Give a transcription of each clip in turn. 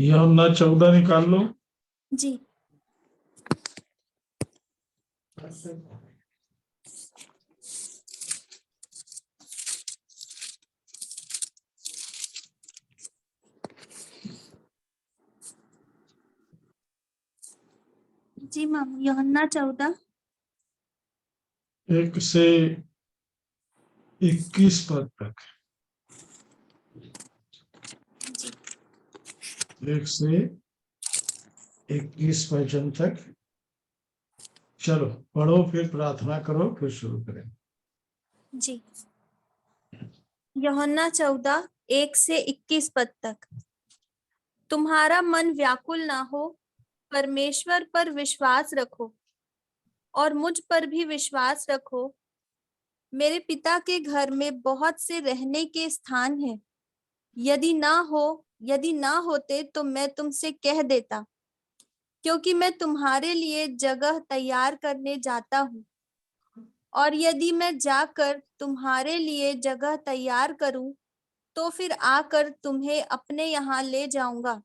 यूहन्ना 14 निकाल लो। जी। जी मैम, यूहन्ना 14 1 से 21 पद तक। 1 से 21 वचन तक। चलो पढ़ो, फिर प्रार्थना करो, फिर शुरू करें। जी। यूहन्ना 14 1 से 21 पद तक। तुम्हारा मन व्याकुल ना हो, परमेश्वर पर विश्वास रखो और मुझ पर भी विश्वास रखो। मेरे पिता के घर में बहुत से रहने के स्थान हैं। यदि ना होते तो मैं तुमसे कह देता, क्योंकि मैं तुम्हारे लिए जगह तैयार करने जाता हूँ। और यदि मैं जाकर तुम्हारे लिए जगह तैयार करूं, तो फिर आकर तुम्हें अपने यहाँ ले जाऊंगा,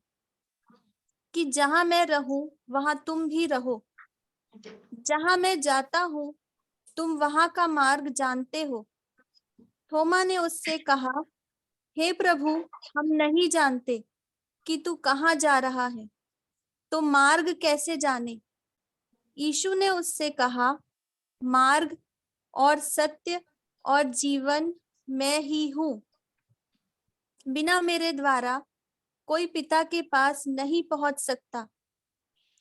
कि जहां मैं रहूं वहां तुम भी रहो। जहां मैं जाता हूं तुम वहां का मार्ग जानते हो। थोमा ने उससे कहा, हे प्रभु, हम नहीं जानते कि तू कहाँ जा रहा है, तो मार्ग कैसे जाने? यीशु ने उससे कहा, मार्ग और सत्य और जीवन मैं ही हूँ। बिना मेरे द्वारा कोई पिता के पास नहीं पहुंच सकता।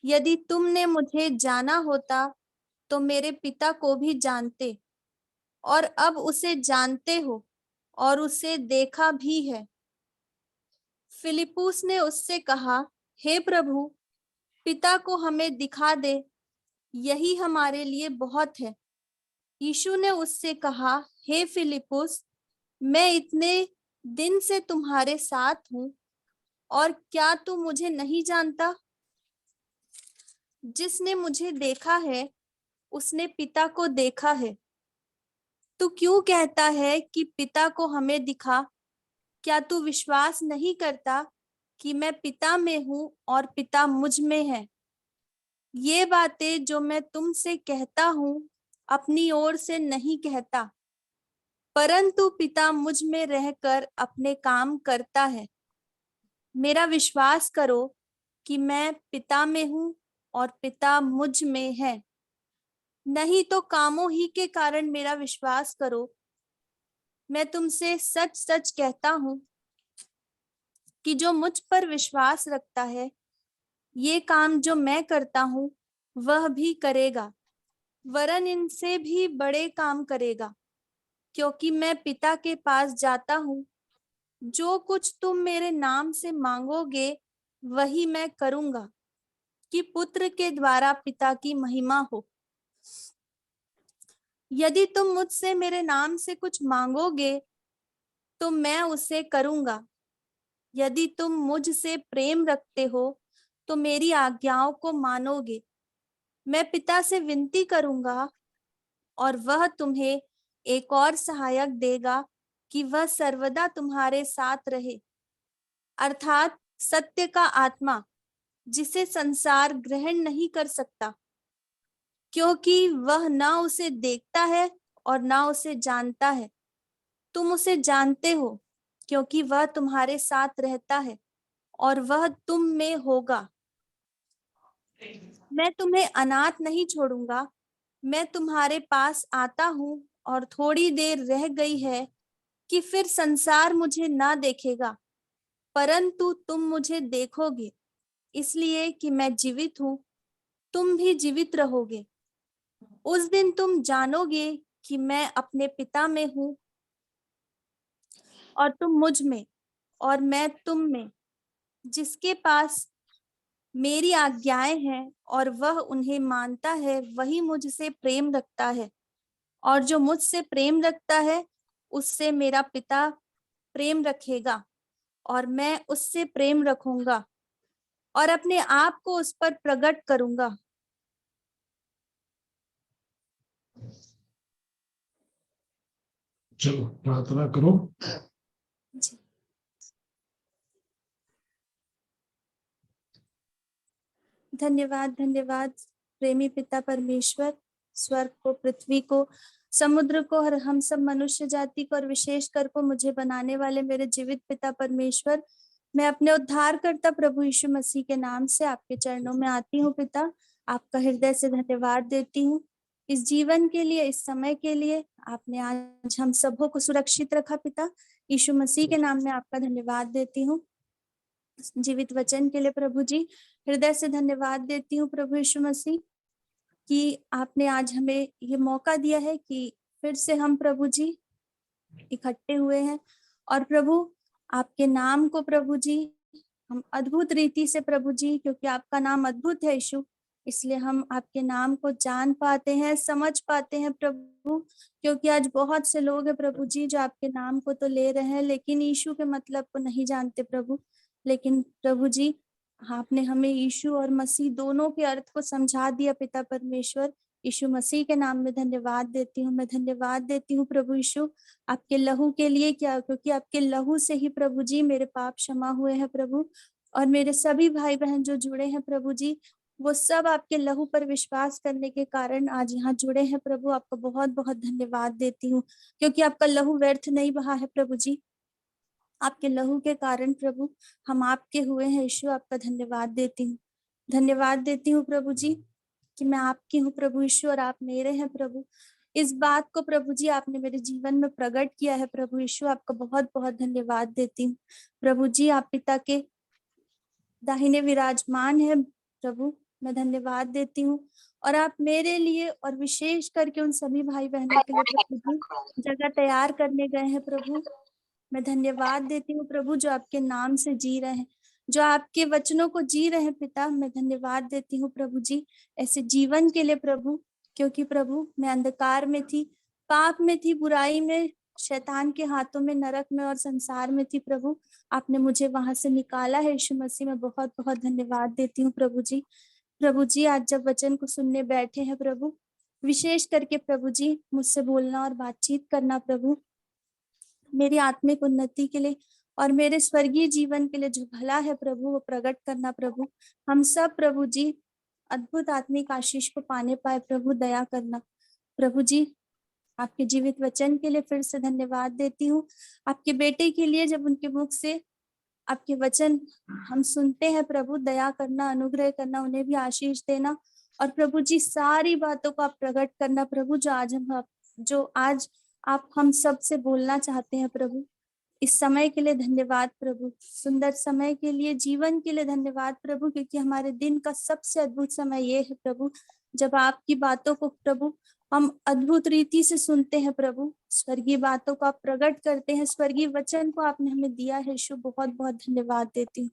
यदि तुमने मुझे जाना होता तो मेरे पिता को भी जानते, और अब उसे जानते हो और उसे देखा भी है। फिलिप्पुस ने उससे कहा, हे प्रभु, पिता को हमें दिखा दे, यही हमारे लिए बहुत है। यीशु ने उससे कहा, हे फिलिप्पुस, मैं इतने दिन से तुम्हारे साथ हूँ और क्या तू मुझे नहीं जानता? जिसने मुझे देखा है उसने पिता को देखा है। तू क्यों कहता है कि पिता को हमें दिखा? क्या तू विश्वास नहीं करता कि मैं पिता में हूँ और पिता मुझ में है? ये बातें जो मैं तुमसे कहता हूँ अपनी ओर से नहीं कहता, परंतु पिता मुझ में रहकर अपने काम करता है। मेरा विश्वास करो कि मैं पिता में हूँ और पिता मुझ में है। नहीं तो कामों ही के कारण मेरा विश्वास करो। मैं तुमसे सच सच कहता हूँ कि जो मुझ पर विश्वास रखता है, ये काम जो मैं करता हूँ वह भी करेगा, वरन इनसे भी बड़े काम करेगा, क्योंकि मैं पिता के पास जाता हूँ। जो कुछ तुम मेरे नाम से मांगोगे वही मैं करूंगा, कि पुत्र के द्वारा पिता की महिमा हो। यदि तुम मुझसे मेरे नाम से कुछ मांगोगे तो मैं उसे करूंगा। यदि तुम मुझसे प्रेम रखते हो तो मेरी आज्ञाओं को मानोगे। मैं पिता से विनती करूंगा और वह तुम्हें एक और सहायक देगा, कि वह सर्वदा तुम्हारे साथ रहे, अर्थात सत्य का आत्मा, जिसे संसार ग्रहण नहीं कर सकता, क्योंकि वह ना उसे देखता है और ना उसे जानता है। तुम उसे जानते हो, क्योंकि वह तुम्हारे साथ रहता है और वह तुम में होगा। मैं तुम्हें अनाथ नहीं छोड़ूंगा। मैं तुम्हारे पास आता हूँ, और थोड़ी देर रह गई है कि फिर संसार मुझे ना देखेगा, परंतु तुम मुझे देखोगे, इसलिए कि मैं जीवित हूँ, तुम भी जीवित रहोगे। उस दिन तुम जानोगे कि मैं अपने पिता में हूँ और तुम मुझ में और मैं तुम में। जिसके पास मेरी आज्ञाएं हैं और वह उन्हें मानता है, वही मुझसे प्रेम रखता है, और जो मुझसे प्रेम रखता है उससे मेरा पिता प्रेम रखेगा, और मैं उससे प्रेम रखूंगा और अपने आप को उस पर प्रकट करूंगा। चलो प्रार्थना करो। जी। धन्यवाद, धन्यवाद प्रेमी पिता परमेश्वर, स्वर्ग को, पृथ्वी को, समुद्र को और हम सब मनुष्य जाति को और विशेषकर को मुझे बनाने वाले मेरे जीवित पिता परमेश्वर, मैं अपने उद्धारकर्ता प्रभु यीशु मसीह के नाम से आपके चरणों में आती हूँ पिता। आपका हृदय से धन्यवाद देती हूँ इस जीवन के लिए, इस समय के लिए। आपने आज हम सबों को सुरक्षित रखा पिता। यीशु मसीह के नाम में आपका धन्यवाद देती हूँ जीवित वचन के लिए प्रभु जी। हृदय से धन्यवाद देती हूँ प्रभु यीशु मसीह कि आपने आज हमें ये मौका दिया है कि फिर से हम प्रभु जी इकट्ठे हुए हैं और प्रभु आपके नाम को प्रभु जी हम अद्भुत रीति से प्रभु जी, क्योंकि आपका नाम अद्भुत है यीशु, इसलिए हम आपके नाम को जान पाते हैं, समझ पाते हैं प्रभु। क्योंकि आज बहुत से लोग हैं प्रभु जी जो आपके नाम को तो ले रहे हैं लेकिन यीशु के मतलब को नहीं जानते प्रभु। लेकिन प्रभु जी आपने हमें यीशु और मसीह दोनों के अर्थ को समझा दिया पिता परमेश्वर। यीशु मसीह के नाम में धन्यवाद देती हूँ, मैं धन्यवाद देती हूँ प्रभु यीशु आपके लहू के लिए। क्या, क्योंकि आपके लहू से ही प्रभु जी मेरे पाप क्षमा हुए हैं प्रभु। और मेरे सभी भाई बहन जो जुड़े हैं प्रभु जी, वो सब आपके लहू पर विश्वास करने के कारण आज यहाँ जुड़े हैं प्रभु। आपका बहुत बहुत धन्यवाद देती हूँ क्योंकि आपका लहू व्यर्थ नहीं बहा है प्रभु जी। आपके लहू के कारण प्रभु हम आपके हुए हैं यीशु। आपका धन्यवाद देती हूँ, धन्यवाद देती हूँ प्रभु जी कि मैं आपकी हूँ प्रभु यीशु और आप मेरे हैं प्रभु। इस बात को प्रभु जी आपने मेरे जीवन में प्रकट किया है प्रभु यीशु। आपका बहुत बहुत धन्यवाद देती हूँ प्रभु जी। आप पिता के दाहिने विराजमान है प्रभु, मैं धन्यवाद देती हूँ। और आप मेरे लिए और विशेष करके उन सभी भाई बहनों के लिए प्रभु जी जगह तैयार करने गए हैं प्रभु। मैं धन्यवाद देती हूँ प्रभु जो आपके नाम से जी रहे हैं, जो आपके वचनों को जी रहे हैं पिता। मैं धन्यवाद देती हूँ प्रभु जी ऐसे जीवन के लिए प्रभु, क्योंकि प्रभु मैं अंधकार में थी, पाप में थी, बुराई में, शैतान के हाथों में, नरक में और संसार में थी प्रभु। आपने मुझे वहां से निकाला है यीशु मसीह। मैं बहुत बहुत धन्यवाद देती हूँ प्रभु जी। प्रभु जी आज जब वचन को सुनने बैठे हैं प्रभु, विशेष करके प्रभु जी मुझसे बोलना और बातचीत करना प्रभु, मेरी आत्मिक उन्नति के लिए और मेरे स्वर्गीय जीवन के लिए जो भला है प्रभु वो प्रकट करना प्रभु। हम सब प्रभु जी अद्भुत आत्मिक आशीष को पाने पाए प्रभु, दया करना प्रभु जी। आपके जीवित वचन के लिए फिर से धन्यवाद देती हूँ। आपके बेटे के लिए जब उनके मुख से आपके वचन हम सुनते हैं प्रभु, दया करना, अनुग्रह करना, उन्हें भी आशीष देना और प्रभु जी सारी बातों को आप प्रकट करना प्रभु जो आज आप हम सब से बोलना चाहते हैं प्रभु। इस समय के लिए धन्यवाद प्रभु, सुंदर समय के लिए, जीवन के लिए धन्यवाद प्रभु, क्योंकि हमारे दिन का सबसे अद्भुत समय ये है प्रभु जब आपकी बातों को प्रभु हम अद्भुत रीति से सुनते हैं प्रभु। स्वर्गीय बातों को आप प्रकट करते हैं, स्वर्गीय वचन को आपने हमें दिया है यीशु। बहुत बहुत धन्यवाद देती हूँ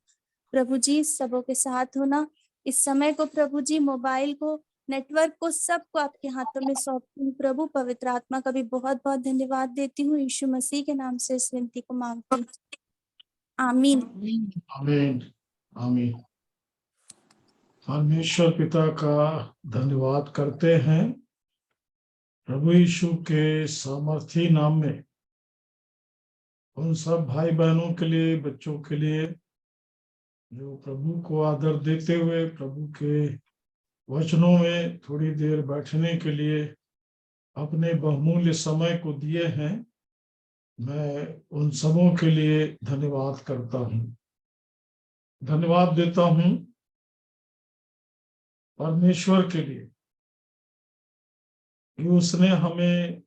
प्रभु जी। सबों के साथ होना इस समय को प्रभु जी, मोबाइल को, नेटवर्क को, सबको आपके हाथों में सौंपती हूँ प्रभु। पवित्र आत्मा का भी बहुत बहुत धन्यवाद देती हूँ। यीशु मसीह के नाम से इस विनती को मांगती हूँ, आमीन। आमीन आमीन। परमेश्वर पिता का धन्यवाद करते हैं प्रभु यीशु के सामर्थी नाम में। उन सब भाई बहनों के लिए, बच्चों के लिए जो प्रभु को आदर देते हुए प्रभु के वचनों में थोड़ी देर बैठने के लिए अपने बहुमूल्य समय को दिए हैं, मैं उन सबों के लिए धन्यवाद करता हूँ। धन्यवाद देता हूँ परमेश्वर के लिए कि उसने हमें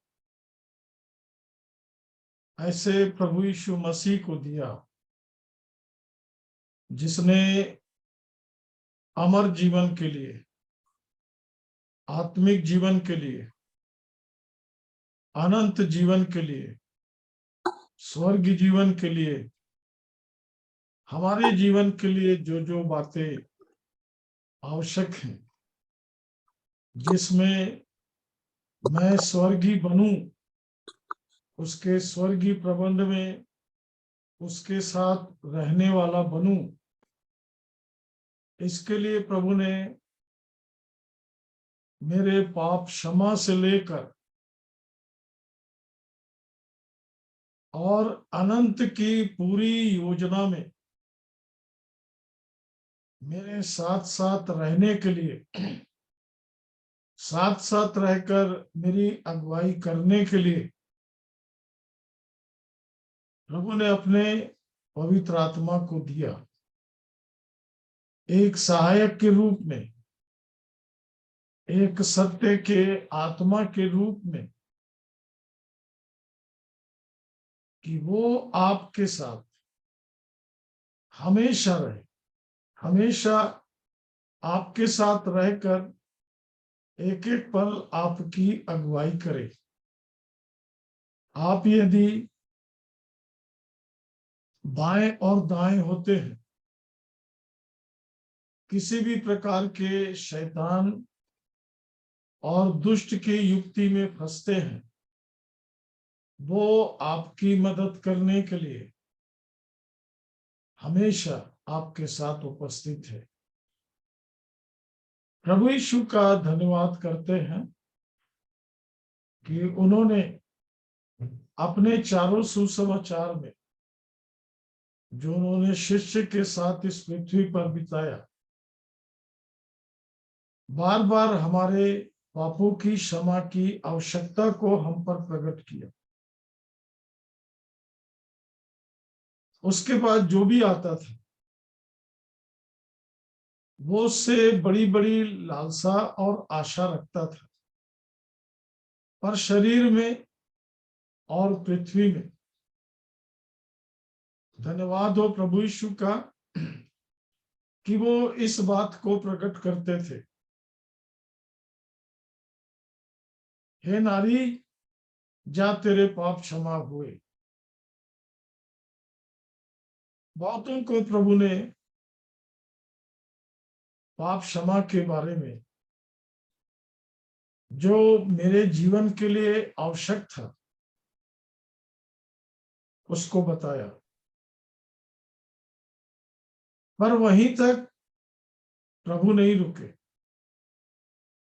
ऐसे प्रभु यीशु मसीह को दिया जिसने अमर जीवन के लिए, आत्मिक जीवन के लिए, अनंत जीवन के लिए, स्वर्ग जीवन के लिए, हमारे जीवन के लिए जो जो बातें आवश्यक हैं, जिसमें मैं स्वर्गीय बनूं, उसके स्वर्गीय प्रबंध में उसके साथ रहने वाला बनूं, इसके लिए प्रभु ने मेरे पाप क्षमा से लेकर और अनंत की पूरी योजना में मेरे साथ साथ रहने के लिए, साथ साथ रहकर मेरी अगुवाई करने के लिए प्रभु ने अपने पवित्र आत्मा को दिया, एक सहायक के रूप में, एक सत्य के आत्मा के रूप में, कि वो आपके साथ हमेशा रहे, हमेशा आपके साथ रहकर एक एक पल आपकी अगुवाई करे। आप यदि बाएं और दाएं होते हैं, किसी भी प्रकार के शैतान और दुष्ट की युक्ति में फंसते हैं, वो आपकी मदद करने के लिए हमेशा आपके साथ उपस्थित है। प्रभु यीशु का धन्यवाद करते हैं कि उन्होंने अपने चारों सुसमाचार में, जो उन्होंने शिष्य के साथ इस पृथ्वी पर बिताया, बार बार हमारे पापों की क्षमा की आवश्यकता को हम पर प्रकट किया। उसके बाद जो भी आता था, वो उससे बड़ी बड़ी लालसा और आशा रखता था, पर शरीर में और पृथ्वी में। धन्यवाद हो प्रभु यीशु का कि वो इस बात को प्रकट करते थे, हे नारी, जा तेरे पाप क्षमा हुए। बहुतों को प्रभु ने पाप क्षमा के बारे में, जो मेरे जीवन के लिए आवश्यक था, उसको बताया, पर वहीं तक प्रभु नहीं रुके।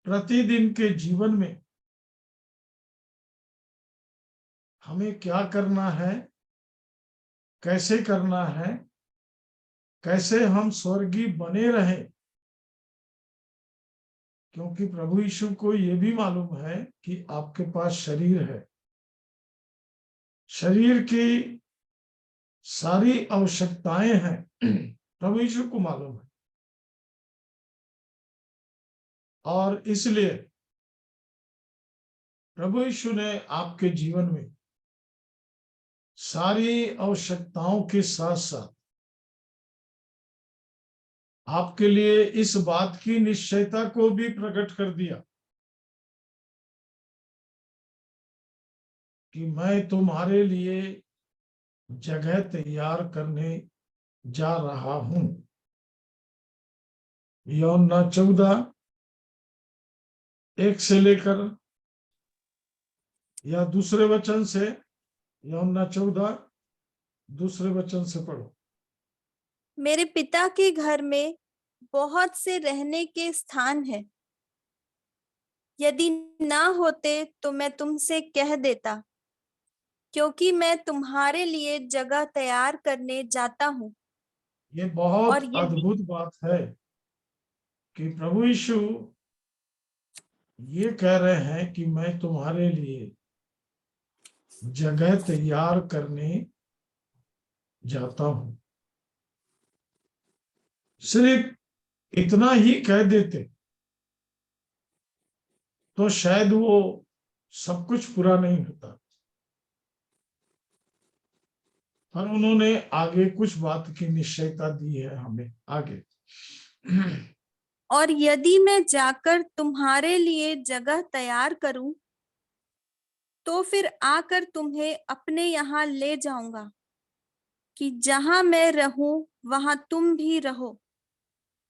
प्रतिदिन के जीवन में हमें क्या करना है, कैसे करना है, कैसे हम स्वर्गीय बने रहें, क्योंकि प्रभु यीशु को यह भी मालूम है कि आपके पास शरीर है, शरीर की सारी आवश्यकताएं हैं, प्रभु यीशु को मालूम है। और इसलिए प्रभु यीशु ने आपके जीवन में सारी आवश्यकताओं के साथ साथ आपके लिए इस बात की निश्चयता को भी प्रकट कर दिया कि मैं तुम्हारे लिए जगह तैयार करने जा रहा हूं। यूहन्ना 14:1 से लेकर, या दूसरे वचन से, यूहन्ना 14 दूसरे वचन से पढ़ो। मेरे पिता के घर में बहुत से रहने के स्थान है, यदि ना होते तो मैं तुमसे कह देता, क्योंकि मैं तुम्हारे लिए जगह तैयार करने जाता हूँ। ये और बहुत यदि अद्भुत बात है कि प्रभु यीशु ये कह रहे हैं कि मैं तुम्हारे लिए जगह तैयार करने जाता हूं। सिर्फ इतना ही कह देते तो शायद वो सब कुछ पूरा नहीं होता, पर उन्होंने आगे कुछ बात की निश्चयता दी है हमें आगे। और यदि मैं जाकर तुम्हारे लिए जगह तैयार करूं, तो फिर आकर तुम्हें अपने यहाँ ले जाऊंगा, कि जहां मैं रहूं वहां तुम भी रहो।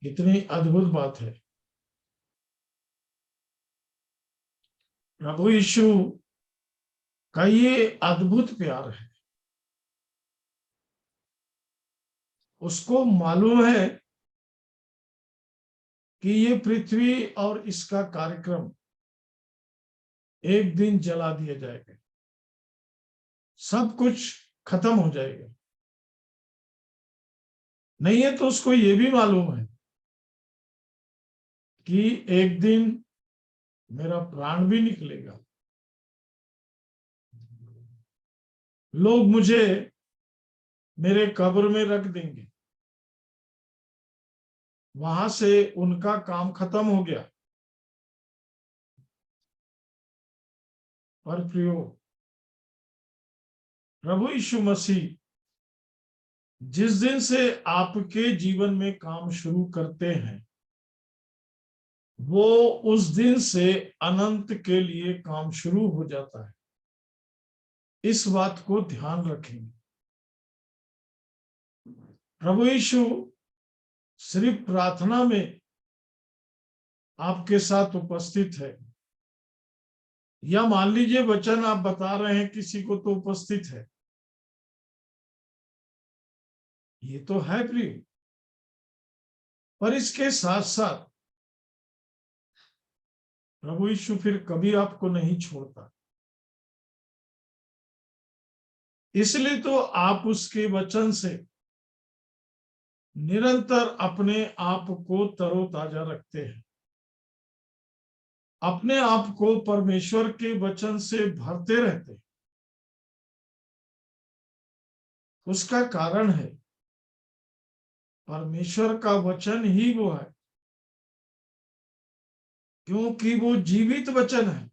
इतनी अद्भुत बात है। प्रभु यीशु का ये अद्भुत प्यार है। उसको मालूम है कि ये पृथ्वी और इसका कार्यक्रम एक दिन जला दिया जाएगा, सब कुछ खत्म हो जाएगा। नहीं है तो उसको ये भी मालूम है कि एक दिन मेरा प्राण भी निकलेगा, लोग मुझे मेरे कब्र में रख देंगे, वहां से उनका काम खत्म हो गया। पर प्रियो, प्रभु यीशु मसीह जिस दिन से आपके जीवन में काम शुरू करते हैं, वो उस दिन से अनंत के लिए काम शुरू हो जाता है। इस बात को ध्यान रखेंगे। प्रभु यीशु सिर्फ प्रार्थना में आपके साथ उपस्थित है, या मान लीजिए वचन आप बता रहे हैं किसी को तो उपस्थित है, ये तो है प्रिय। पर इसके साथ साथ प्रभु यीशु फिर कभी आपको नहीं छोड़ता। इसलिए तो आप उसके वचन से निरंतर अपने आप को तरोताजा रखते हैं, अपने आप को परमेश्वर के वचन से भरते रहते हैं। उसका कारण है परमेश्वर का वचन ही वो है, क्योंकि वो जीवित वचन है,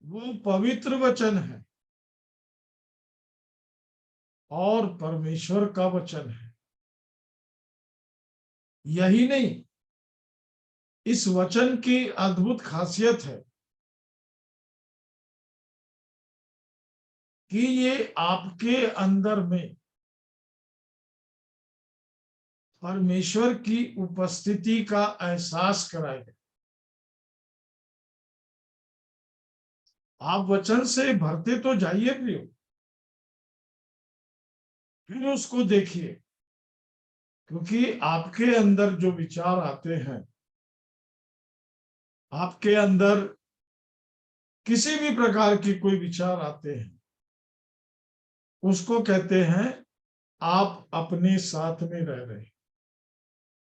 वो पवित्र वचन है और परमेश्वर का वचन है। यही नहीं, इस वचन की अद्भुत खासियत है कि ये आपके अंदर में परमेश्वर की उपस्थिति का एहसास कराएगा। आप वचन से भरते तो जाइए प्रियो, फिर उसको देखिए, क्योंकि आपके अंदर जो विचार आते हैं, आपके अंदर किसी भी प्रकार के कोई विचार आते हैं, उसको कहते हैं आप अपने साथ में रह रहे हैं।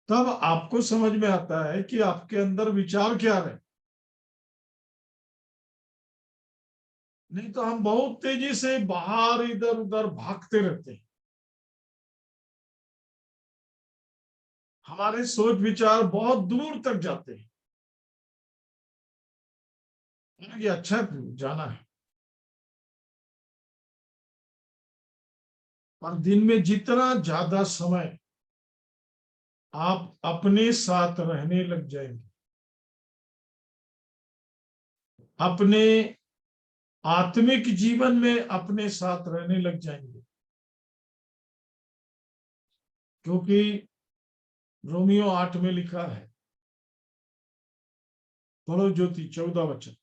तब आपको समझ में आता है कि आपके अंदर विचार क्या रहे। नहीं तो हम बहुत तेजी से बाहर इधर उधर भागते रहते हैं, हमारे सोच विचार बहुत दूर तक जाते हैं। ये अच्छा है, जाना है, पर दिन में जितना ज्यादा समय आप अपने साथ रहने लग जाएंगे, अपने आत्मिक जीवन में अपने साथ रहने लग जाएंगे, क्योंकि रोमियो 8 में लिखा है, पढ़ो ज्योति 14 वचन,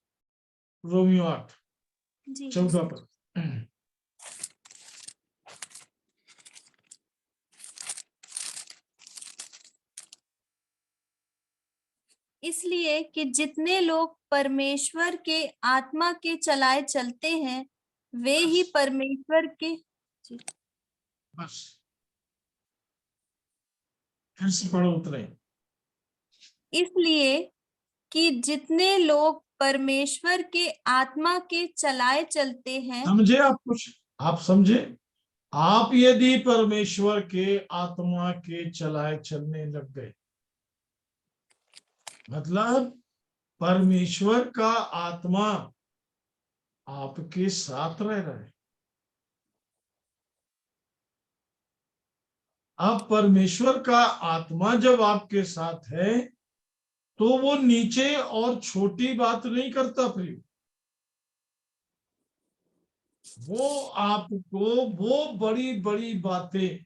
रोमियो 8 जी 14 पर। इसलिए कि जितने लोग परमेश्वर के आत्मा के चलाए चलते हैं, वे ही परमेश्वर के। जी। बस फिर से पढ़ो उतरे। इसलिए कि जितने लोग परमेश्वर के आत्मा के चलाए चलते हैं, समझे आप? कुछ आप समझे? आप यदि परमेश्वर के आत्मा के चलाए चलने लग गए, मतलब परमेश्वर का आत्मा आपके साथ रह रहा है। अब परमेश्वर का आत्मा जब आपके साथ है, तो वो नीचे और छोटी बात नहीं करता प्रिय, वो आपको वो बड़ी बड़ी बातें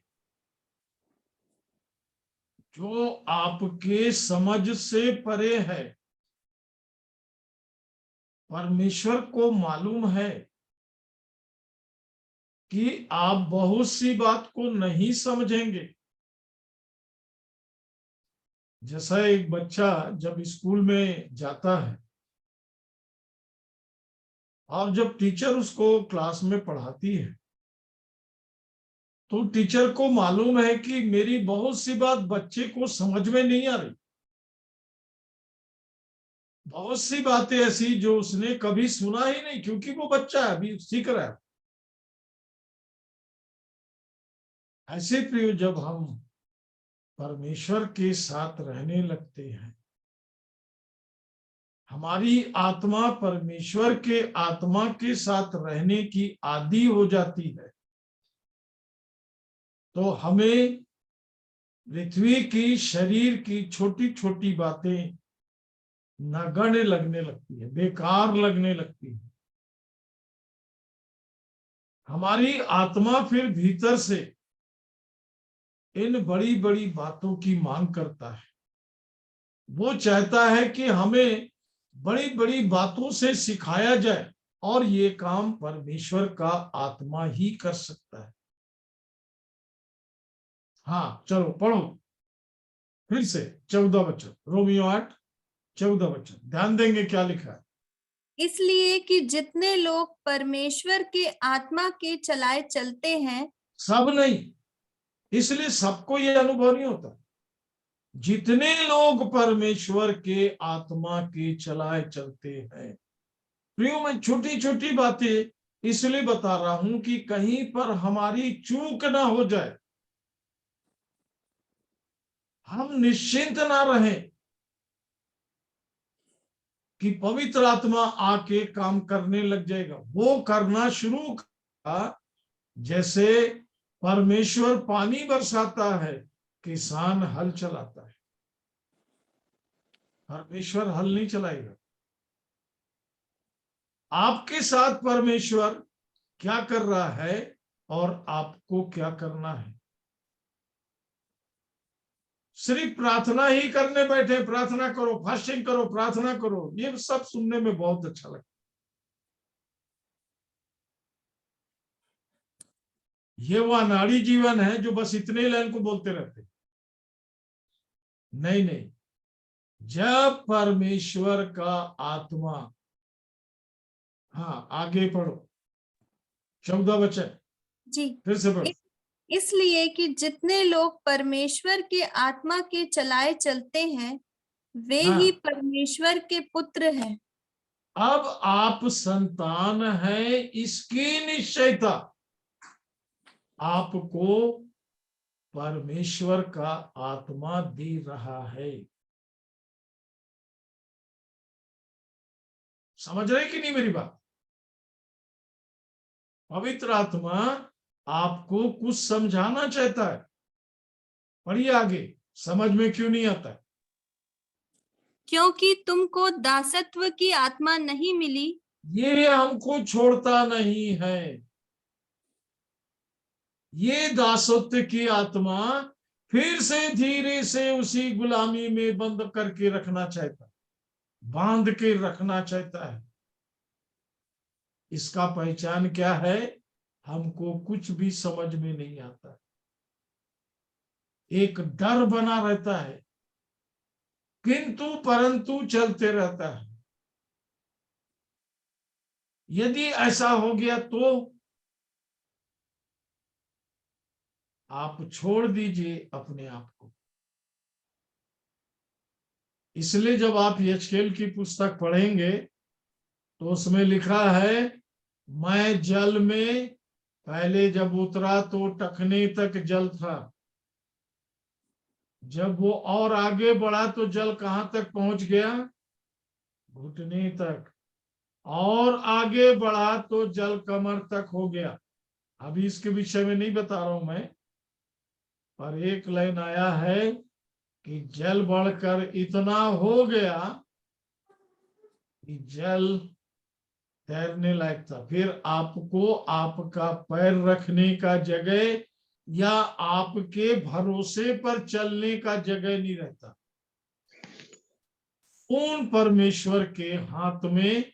जो आपके समझ से परे है, परमेश्वर को मालूम है कि आप बहुत सी बात को नहीं समझेंगे। जैसा एक बच्चा जब स्कूल में जाता है और जब टीचर उसको क्लास में पढ़ाती है, तो टीचर को मालूम है कि मेरी बहुत सी बात बच्चे को समझ में नहीं आ रही, बहुत सी बातें ऐसी जो उसने कभी सुना ही नहीं, क्योंकि वो बच्चा है, अभी सीख रहा है। ऐसे प्रियो, जब हम परमेश्वर के साथ रहने लगते हैं, हमारी आत्मा परमेश्वर के आत्मा के साथ रहने की आदी हो जाती है, तो हमें पृथ्वी की, शरीर की छोटी छोटी बातें नगण्य लगने लगती है, बेकार लगने लगती है। हमारी आत्मा फिर भीतर से इन बड़ी बड़ी बातों की मांग करता है। वो चाहता है कि हमें बड़ी बड़ी बातों से सिखाया जाए, और ये काम परमेश्वर का आत्मा ही कर सकता है। हाँ, चलो पढ़ो फिर से 14 वचन, रोमियो 8:14 वचन, ध्यान देंगे क्या लिखा है। इसलिए कि जितने लोग परमेश्वर के आत्मा के चलाए चलते हैं, सब नहीं, इसलिए सबको ये अनुभव नहीं होता। जितने लोग परमेश्वर के आत्मा के चलाए चलते हैं। प्रियो, मैं छोटी छोटी बातें इसलिए बता रहा हूं कि कहीं पर हमारी चूक ना हो जाए, हम निश्चिंत ना रहें कि पवित्र आत्मा आके काम करने लग जाएगा। वो करना शुरू का, जैसे परमेश्वर पानी बरसाता है, किसान हल चलाता है, परमेश्वर हल नहीं चलाएगा। आपके साथ परमेश्वर क्या कर रहा है और आपको क्या करना है। सिर्फ प्रार्थना ही करने बैठे, प्रार्थना करो, फास्टिंग करो, प्रार्थना करो, ये सब सुनने में बहुत अच्छा लगता है। ये वो अनाड़ी जीवन है जो बस इतने लाइन को बोलते रहते। नहीं नहीं, जब परमेश्वर का आत्मा, हाँ आगे पढ़ो 14 वचन, जी, फिर से पढ़ो। इसलिए कि जितने लोग परमेश्वर के आत्मा के चलाए चलते हैं, वे ही हाँ, परमेश्वर के पुत्र हैं। अब आप संतान है, इसकी निश्चयता आपको परमेश्वर का आत्मा दे रहा है। समझ रहे कि नहीं मेरी बात। पवित्र आत्मा आपको कुछ समझाना चाहता है। पढ़िए आगे, समझ में क्यों नहीं आता है। क्योंकि तुमको दासत्व की आत्मा नहीं मिली, ये हमको छोड़ता नहीं है। ये दासत्व की आत्मा फिर से धीरे से उसी गुलामी में बंद करके रखना चाहता है, बांध के रखना चाहता है। इसका पहचान क्या है, हमको कुछ भी समझ में नहीं आता। एक डर बना रहता है, किंतु परंतु चलते रहता है। यदि ऐसा हो गया तो आप छोड़ दीजिए अपने आप को। इसलिए जब आप यहेजकेल की पुस्तक पढ़ेंगे तो उसमें लिखा है, मैं जल में पहले जब उतरा तो टखने तक जल था, जब वो और आगे बढ़ा तो जल कहां तक पहुंच गया, घुटने तक, और आगे बढ़ा तो जल कमर तक हो गया। अभी इसके विषय में नहीं बता रहा हूं मैं, पर एक लाइन आया है कि जल बढ़कर इतना हो गया कि जल तैरने लायक था। फिर आपको आपका पैर रखने का जगह या आपके भरोसे पर चलने का जगह नहीं रहता। पूर्ण परमेश्वर के हाथ में,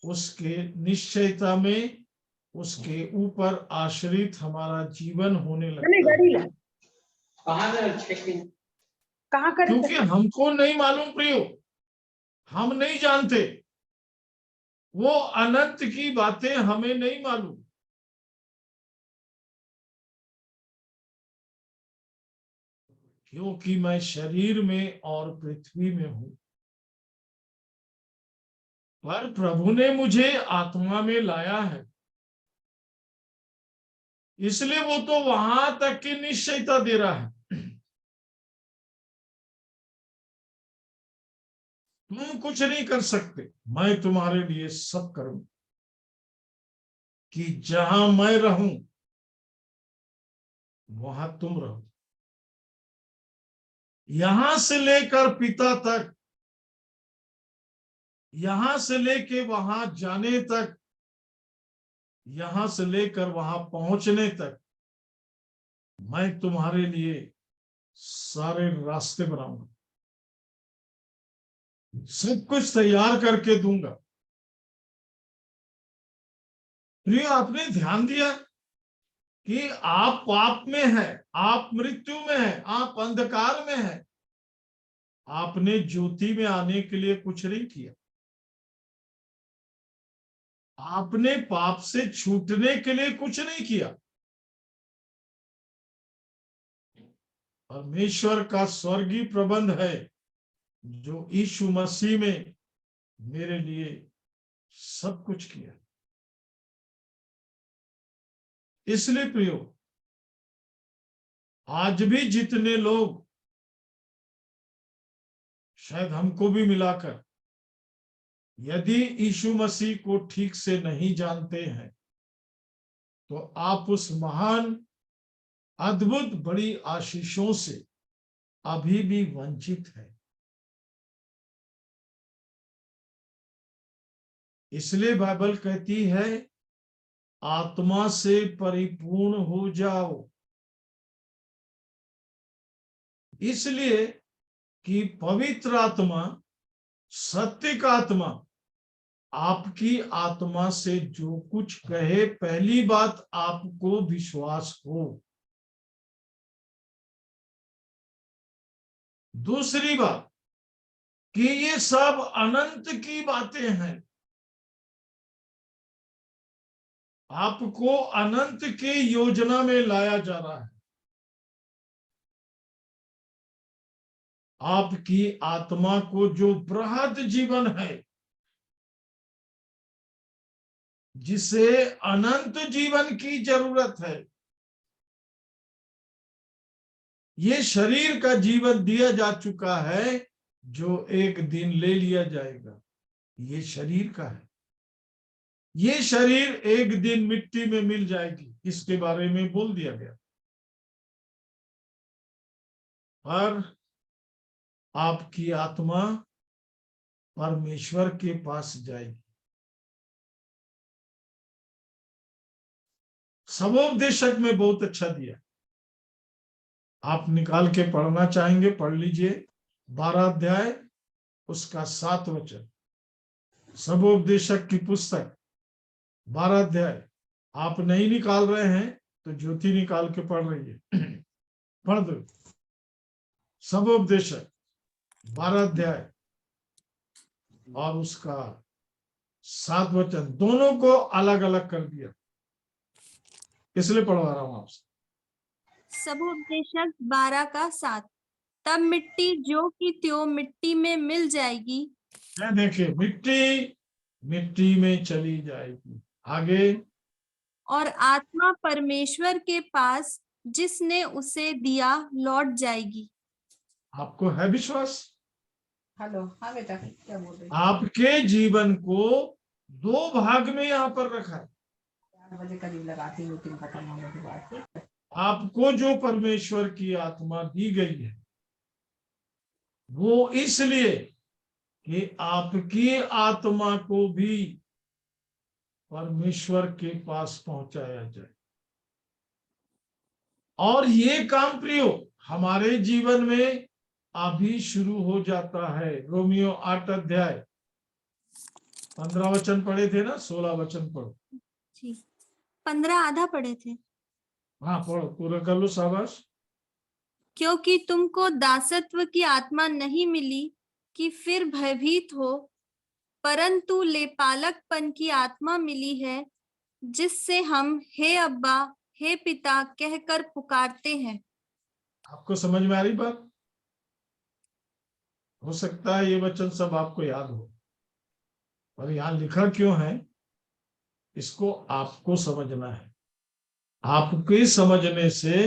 उसके निश्चयता में, उसके ऊपर आश्रित हमारा जीवन होने लगता है। क्योंकि हमको नहीं मालूम प्रियो, हम नहीं जानते, वो अनंत की बातें हमें नहीं मालूम। क्योंकि मैं शरीर में और पृथ्वी में हूं, पर प्रभु ने मुझे आत्मा में लाया है, इसलिए वो तो वहां तक की निश्चयता दे रहा है। तुम कुछ नहीं कर सकते, मैं तुम्हारे लिए सब करूं, कि जहां मैं रहूं वहां तुम रहो। यहां से लेकर पिता तक, यहां से लेके वहां जाने तक, यहां से लेकर वहां पहुंचने तक मैं तुम्हारे लिए सारे रास्ते बनाऊंगा, सब कुछ तैयार करके दूंगा। प्रिय, आपने ध्यान दिया कि आप पाप में हैं, आप मृत्यु में हैं, आप अंधकार में हैं, आपने ज्योति में आने के लिए कुछ नहीं किया, आपने पाप से छूटने के लिए कुछ नहीं किया। परमेश्वर का स्वर्गीय प्रबंध है जो यीशु मसीह में मेरे लिए सब कुछ किया। इसलिए प्रियो, आज भी जितने लोग, शायद हमको भी मिलाकर, यदि यीशु मसीह को ठीक से नहीं जानते हैं, तो आप उस महान अद्भुत बड़ी आशीषों से अभी भी वंचित है। इसलिए बाइबल कहती है, आत्मा से परिपूर्ण हो जाओ, इसलिए कि पवित्र आत्मा, सत्य का आत्मा आपकी आत्मा से जो कुछ कहे, पहली बात आपको विश्वास हो, दूसरी बात कि ये सब अनंत की बातें हैं, आपको अनंत की योजना में लाया जा रहा है। आपकी आत्मा को जो बृहद जीवन है, जिसे अनंत जीवन की जरूरत है, ये शरीर का जीवन दिया जा चुका है जो एक दिन ले लिया जाएगा। ये शरीर का है, ये शरीर एक दिन मिट्टी में मिल जाएगी, इसके बारे में बोल दिया गया। पर आपकी आत्मा परमेश्वर के पास जाएगी। सबोपदेशक में बहुत अच्छा दिया, आप निकाल के पढ़ना चाहेंगे पढ़ लीजिए, 12 अध्याय उसका 7 वचन, सबोपदेशक की पुस्तक 12 अध्याय। आप नहीं निकाल रहे हैं तो ज्योति निकाल के पढ़ रही है, पढ़ दो। सबोपदेशक 12 अध्याय और उसका 7 वचन, दोनों को अलग अलग कर दिया, इसलिए पढ़वा रहा हूं आपसे। सबोपदेशक 12 का 7। तब मिट्टी जो की त्यों मिट्टी में मिल जाएगी। देखिए, मिट्टी मिट्टी में चली जाएगी। आगे, और आत्मा परमेश्वर के पास जिसने उसे दिया लौट जाएगी। आपको है विश्वास? हेलो, हाँ बेटा, क्या बोल रही? आपके जीवन को 2 भाग में यहाँ पर रखा है। 4 बजे करीब लगाती हूँ, मीटिंग खत्म होने के बाद। आपको जो परमेश्वर की आत्मा दी गई है, वो इसलिए कि आपकी आत्मा को भी परमेश्वर के पास पहुंचाया जाए। और ये काम प्रियो हमारे जीवन में अभी शुरू हो जाता है। रोमियो 8 अध्याय 15 वचन पढ़े थे ना, 16 वचन पढ़ो। जी, 15 आधा पढ़े थे। हाँ पढ़ो, पूरा कर लो, शाबाश। क्योंकि तुमको दासत्व की आत्मा नहीं मिली कि फिर भयभीत हो, परंतु लेपालकपन की आत्मा मिली है, जिससे हम हे अब्बा, हे पिता कहकर पुकारते हैं। आपको समझ में आ रही बात? हो सकता है ये वचन सब आपको याद हो, पर यहां लिखा क्यों है इसको आपको समझना है। आपके समझने से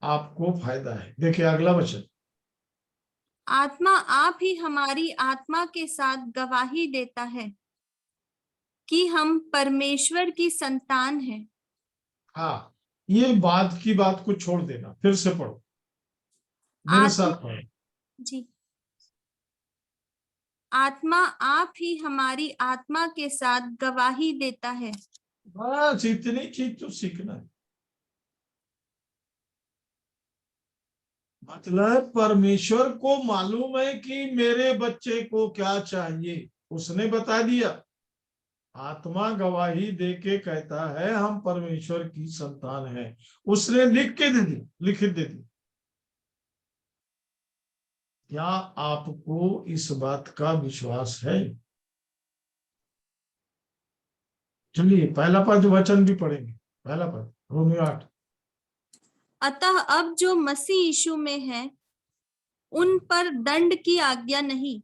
आपको फायदा है। देखिए अगला वचन, आत्मा आप ही हमारी आत्मा के साथ गवाही देता है कि हम परमेश्वर की संतान हैं। हाँ, ये बात की बात को छोड़ देना, फिर से पढ़ो, मेरे आत्मा साथ पढ़ो। जी, आत्मा आप ही हमारी आत्मा के साथ गवाही देता है। बस इतनी चीज तो सीखना है। मतलब परमेश्वर को मालूम है कि मेरे बच्चे को क्या चाहिए, उसने बता दिया। आत्मा गवाही दे के कहता है हम परमेश्वर की संतान हैं, उसने लिख के दे दी, लिखित दे दी। क्या आपको इस बात का विश्वास है? चलिए पहला पद वचन भी पढ़ेंगे। पहला पद रोमियो 8। अतः अब जो मसीह यीशु में है उन पर दंड की आज्ञा नहीं।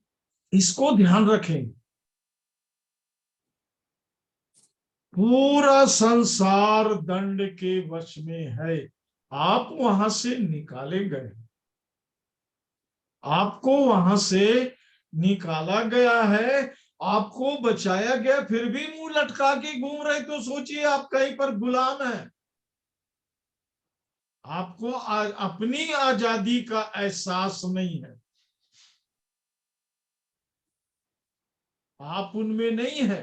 इसको ध्यान रखें, पूरा संसार दंड के वश में है। आप वहां से निकाले गए, आपको वहां से निकाला गया है, आपको बचाया गया, फिर भी मुंह लटका के घूम रहे तो सोचिए आप कहीं पर गुलाम है। आपको अपनी आजादी का एहसास नहीं है, आप उनमें नहीं है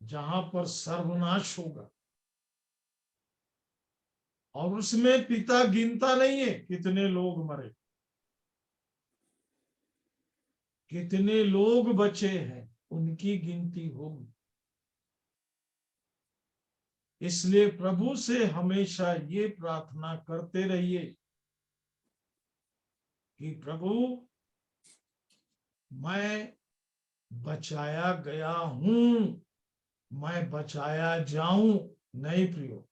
जहां पर सर्वनाश होगा। और उसमें पिता गिनता नहीं है कितने लोग मरे, कितने लोग बचे हैं, उनकी गिनती होगी। इसलिए प्रभु से हमेशा ये प्रार्थना करते रहिए कि प्रभु मैं बचाया गया हूं, मैं बचाया जाऊं। नहीं प्रियो,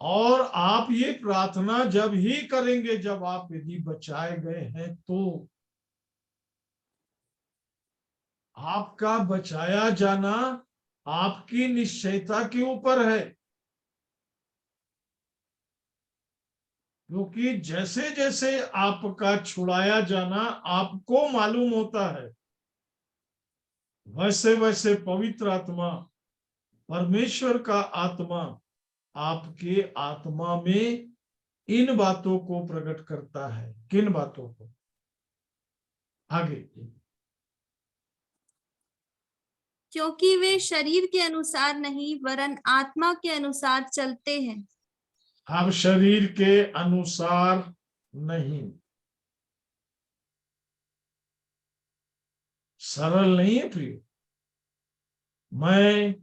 और आप ये प्रार्थना जब ही करेंगे जब आप यदि बचाए गए हैं, तो आपका बचाया जाना आपकी निश्चयता के ऊपर है। क्योंकि जैसे जैसे आपका छुड़ाया जाना आपको मालूम होता है, वैसे वैसे पवित्र आत्मा, परमेश्वर का आत्मा आपके आत्मा में इन बातों को प्रकट करता है। किन बातों को? आगे, क्योंकि वे शरीर के अनुसार नहीं वरन आत्मा के अनुसार चलते हैं। अब शरीर के अनुसार नहीं, सरल नहीं है प्रिय। मैं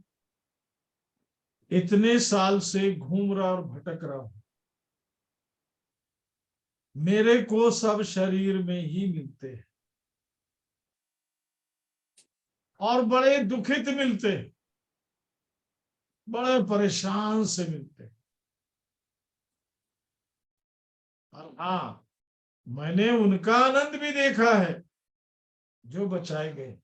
इतने साल से घूम रहा और भटक रहा हूं, मेरे को सब शरीर में ही मिलते हैं और बड़े दुखित मिलते हैं, बड़े परेशान से मिलते हैं। और हाँ, मैंने उनका आनंद भी देखा है जो बचाए गए,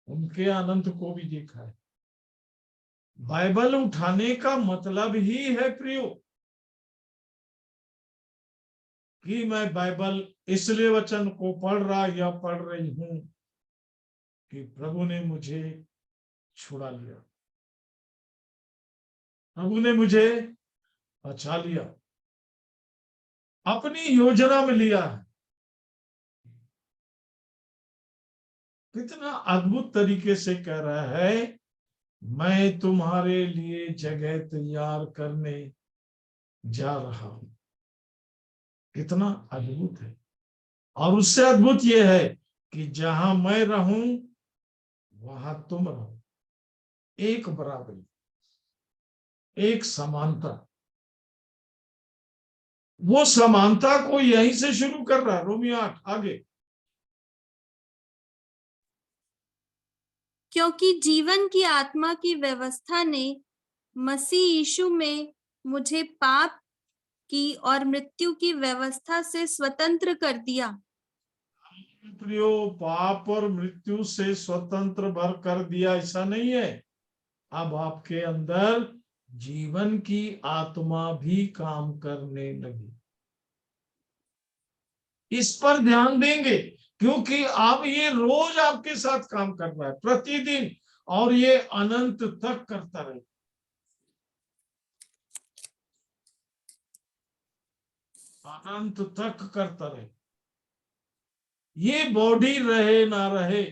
उनके आनंद को भी देखा है। बाइबल उठाने का मतलब ही है प्रियो कि मैं बाइबल इसलिए वचन को पढ़ रहा या पढ़ रही हूं कि प्रभु ने मुझे छुड़ा लिया, प्रभु ने मुझे बचा लिया, अपनी योजना में लिया है। कितना अद्भुत तरीके से कह रहा है, मैं तुम्हारे लिए जगह तैयार करने जा रहा हूं। कितना अद्भुत है। और उससे अद्भुत यह है कि जहां मैं रहूं वहां तुम रहो। एक बराबरी, एक समानता। वो समानता को यहीं से शुरू कर रहा है रोमियो 8। आगे, क्योंकि जीवन की आत्मा की व्यवस्था ने मसीह यीशु में मुझे पाप की और मृत्यु की व्यवस्था से स्वतंत्र कर दिया। प्रियो, पाप और मृत्यु से स्वतंत्र भर कर दिया ऐसा नहीं है। अब आपके अंदर जीवन की आत्मा भी काम करने लगी। इस पर ध्यान देंगे क्योंकि अब ये रोज आपके साथ काम कर रहा है, प्रतिदिन, और ये अनंत तक करता रहे। अनंत तक करता रहे। ये बॉडी रहे ना रहे,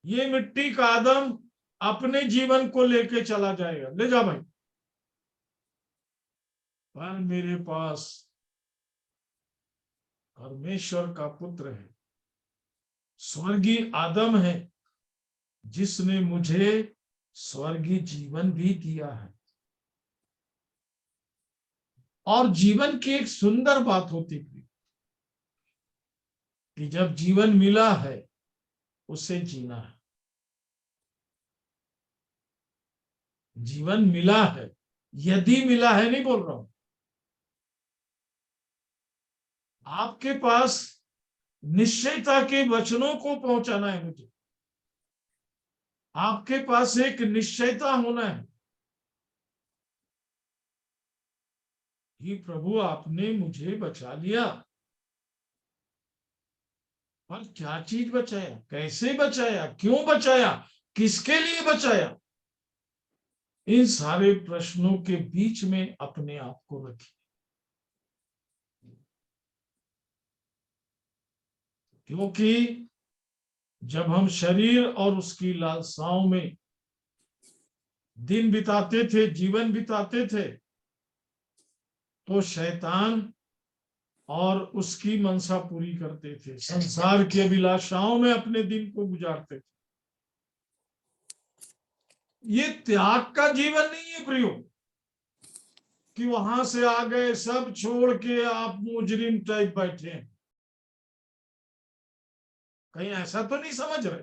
ये मिट्टी का आदम अपने जीवन को लेके चला जाएगा, ले जा भाई। पर मेरे पास परमेश्वर का पुत्र है, स्वर्गीय आदम है, जिसने मुझे स्वर्गीय जीवन भी दिया है। और जीवन की एक सुंदर बात होती थी कि जब जीवन मिला है उसे जीना है। जीवन मिला है, यदि मिला है नहीं बोल रहा हूं। आपके पास निश्चयता के वचनों को पहुंचाना है मुझे। आपके पास एक निश्चयता होना है कि प्रभु आपने मुझे बचा लिया। पर क्या चीज बचाया, कैसे बचाया, क्यों बचाया, किसके लिए बचाया, इन सारे प्रश्नों के बीच में अपने आप को रखिए। क्योंकि जब हम शरीर और उसकी लालसाओं में दिन बिताते थे, जीवन बिताते थे, तो शैतान और उसकी मनसा पूरी करते थे, संसार की अभिलाषाओं में अपने दिन को गुजारते थे। ये त्याग का जीवन नहीं है प्रियो, कि वहां से आ गए सब छोड़ के आप मुजरिम टाइप बैठे हैं। कहीं ऐसा तो नहीं समझ रहे।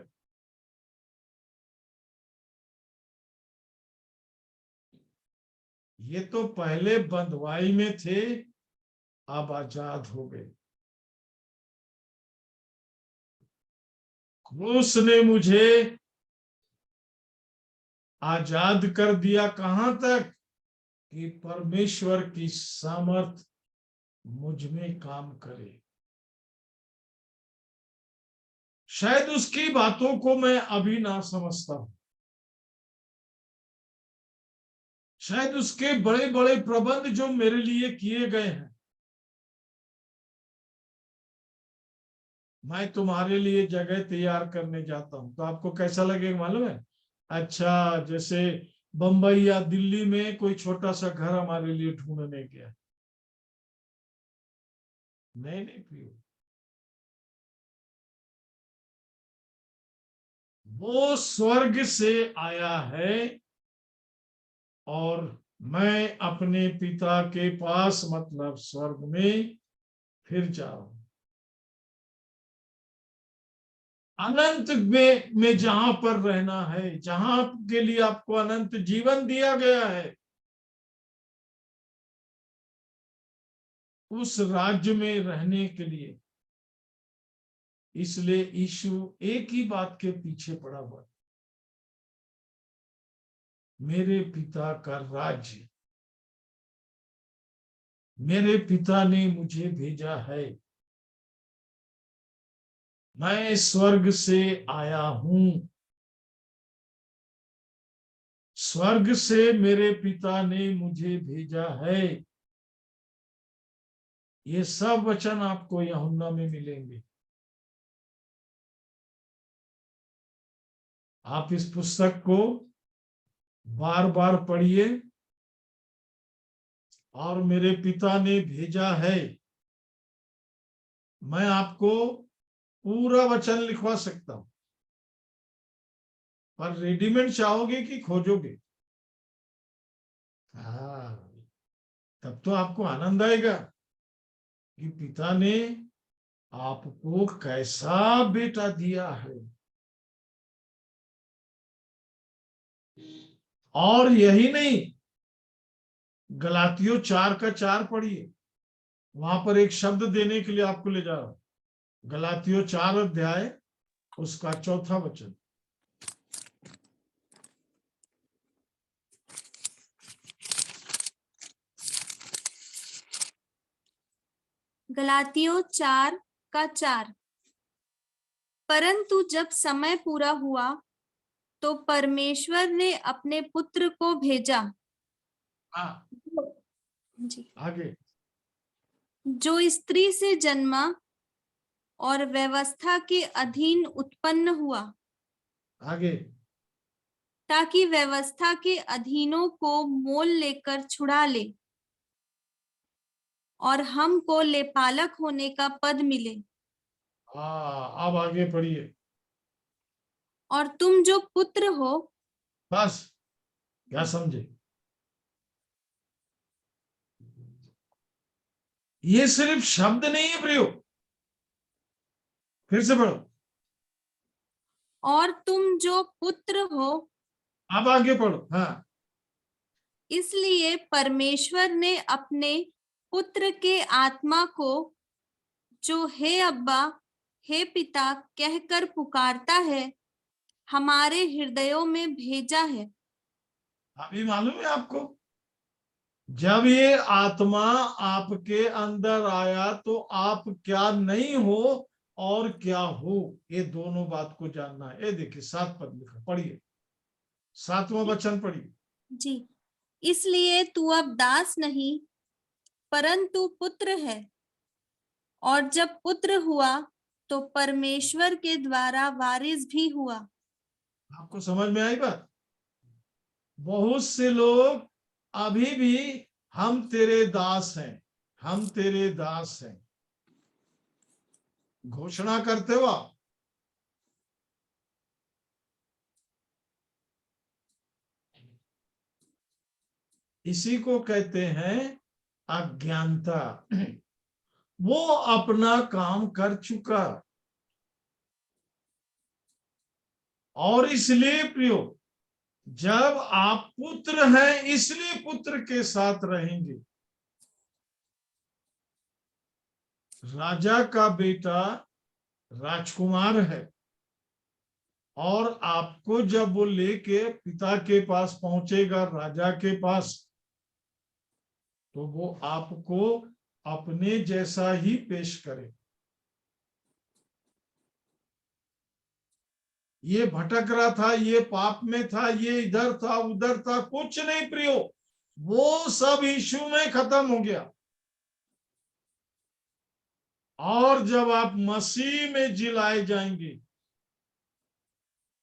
ये तो पहले बंधुआई में थे, अब आजाद हो गए। क्रूस ने मुझे आजाद कर दिया। कहां तक कि परमेश्वर की सामर्थ मुझ में काम करे। शायद उसकी बातों को मैं अभी ना समझता हूं, शायद उसके बड़े बड़े प्रबंध जो मेरे लिए किए गए हैं, मैं तुम्हारे लिए जगह तैयार करने जाता हूं, तो आपको कैसा लगेगा मालूम है? अच्छा, जैसे बंबई या दिल्ली में कोई छोटा सा घर हमारे लिए ढूंढने गया। नहीं नहीं प्रियो, वो स्वर्ग से आया है और मैं अपने पिता के पास, मतलब स्वर्ग में फिर जा रहा हूं। अनंत में जहां पर रहना है, जहां के लिए आपको अनंत जीवन दिया गया है, उस राज्य में रहने के लिए, इसलिए यीशु एक ही बात के पीछे पड़ा हुआ है, मेरे पिता का राज्य। मेरे पिता ने मुझे भेजा है, मैं स्वर्ग से आया हूं, स्वर्ग से मेरे पिता ने मुझे भेजा है। ये सब वचन आपको यूहन्ना में मिलेंगे। आप इस पुस्तक को बार बार पढ़िए। और मेरे पिता ने भेजा है, मैं आपको पूरा वचन लिखवा सकता हूं, पर रेडीमेड चाहोगे कि खोजोगे? हाँ, तब तो आपको आनंद आएगा कि पिता ने आपको कैसा बेटा दिया है। और यही नहीं, गलातियों 4:4 पढ़िए, वहां पर एक शब्द देने के लिए आपको ले जा रहा हूं। गलातियों 4 अध्याय उसका 4था वचन। गलातियों 4:4। परंतु जब समय पूरा हुआ तो परमेश्वर ने अपने पुत्र को भेजा। हाँ, जी। आगे। जो स्त्री से जन्मा और व्यवस्था के अधीन उत्पन्न हुआ, आगे। ताकि व्यवस्था के अधीनों को मोल लेकर छुड़ा ले और हमको लेपालक होने का पद मिले। हाँ, अब आगे पढ़िए। और तुम जो पुत्र हो। बस, क्या समझे? ये सिर्फ शब्द नहीं है प्रयोग, फिर से पढ़ो। और तुम जो पुत्र हो। अब आगे पढ़ो। हाँ, इसलिए परमेश्वर ने अपने पुत्र के आत्मा को, जो हे अब्बा हे पिता कहकर पुकारता है, हमारे हृदयों में भेजा है। अभी मालूम है आपको, जब ये आत्मा आपके अंदर आया तो आप क्या नहीं हो और क्या हो, ये दोनों बात को जानना है। ये देखिए 7 पद लिखा, पढ़िए 7वां वचन पढ़िए। जी। इसलिए तू अब दास नहीं परंतु पुत्र है, और जब पुत्र हुआ तो परमेश्वर के द्वारा वारिस भी हुआ। आपको समझ में आई बात? बहुत से लोग अभी भी हम तेरे दास हैं, हम तेरे दास हैं घोषणा करते हो आप। इसी को कहते हैं अज्ञानता। वो अपना काम कर चुका, और इसलिए प्रियो, जब आप पुत्र हैं इसलिए पुत्र के साथ रहेंगे। राजा का बेटा राजकुमार है, और आपको जब वो लेके पिता के पास पहुंचेगा, राजा के पास, तो वो आपको अपने जैसा ही पेश करे। ये भटक रहा था, ये पाप में था, ये इधर था उधर था, कुछ नहीं प्रियो, वो सब यीशु में खत्म हो गया। और जब आप मसीह में जिलाए जाएंगे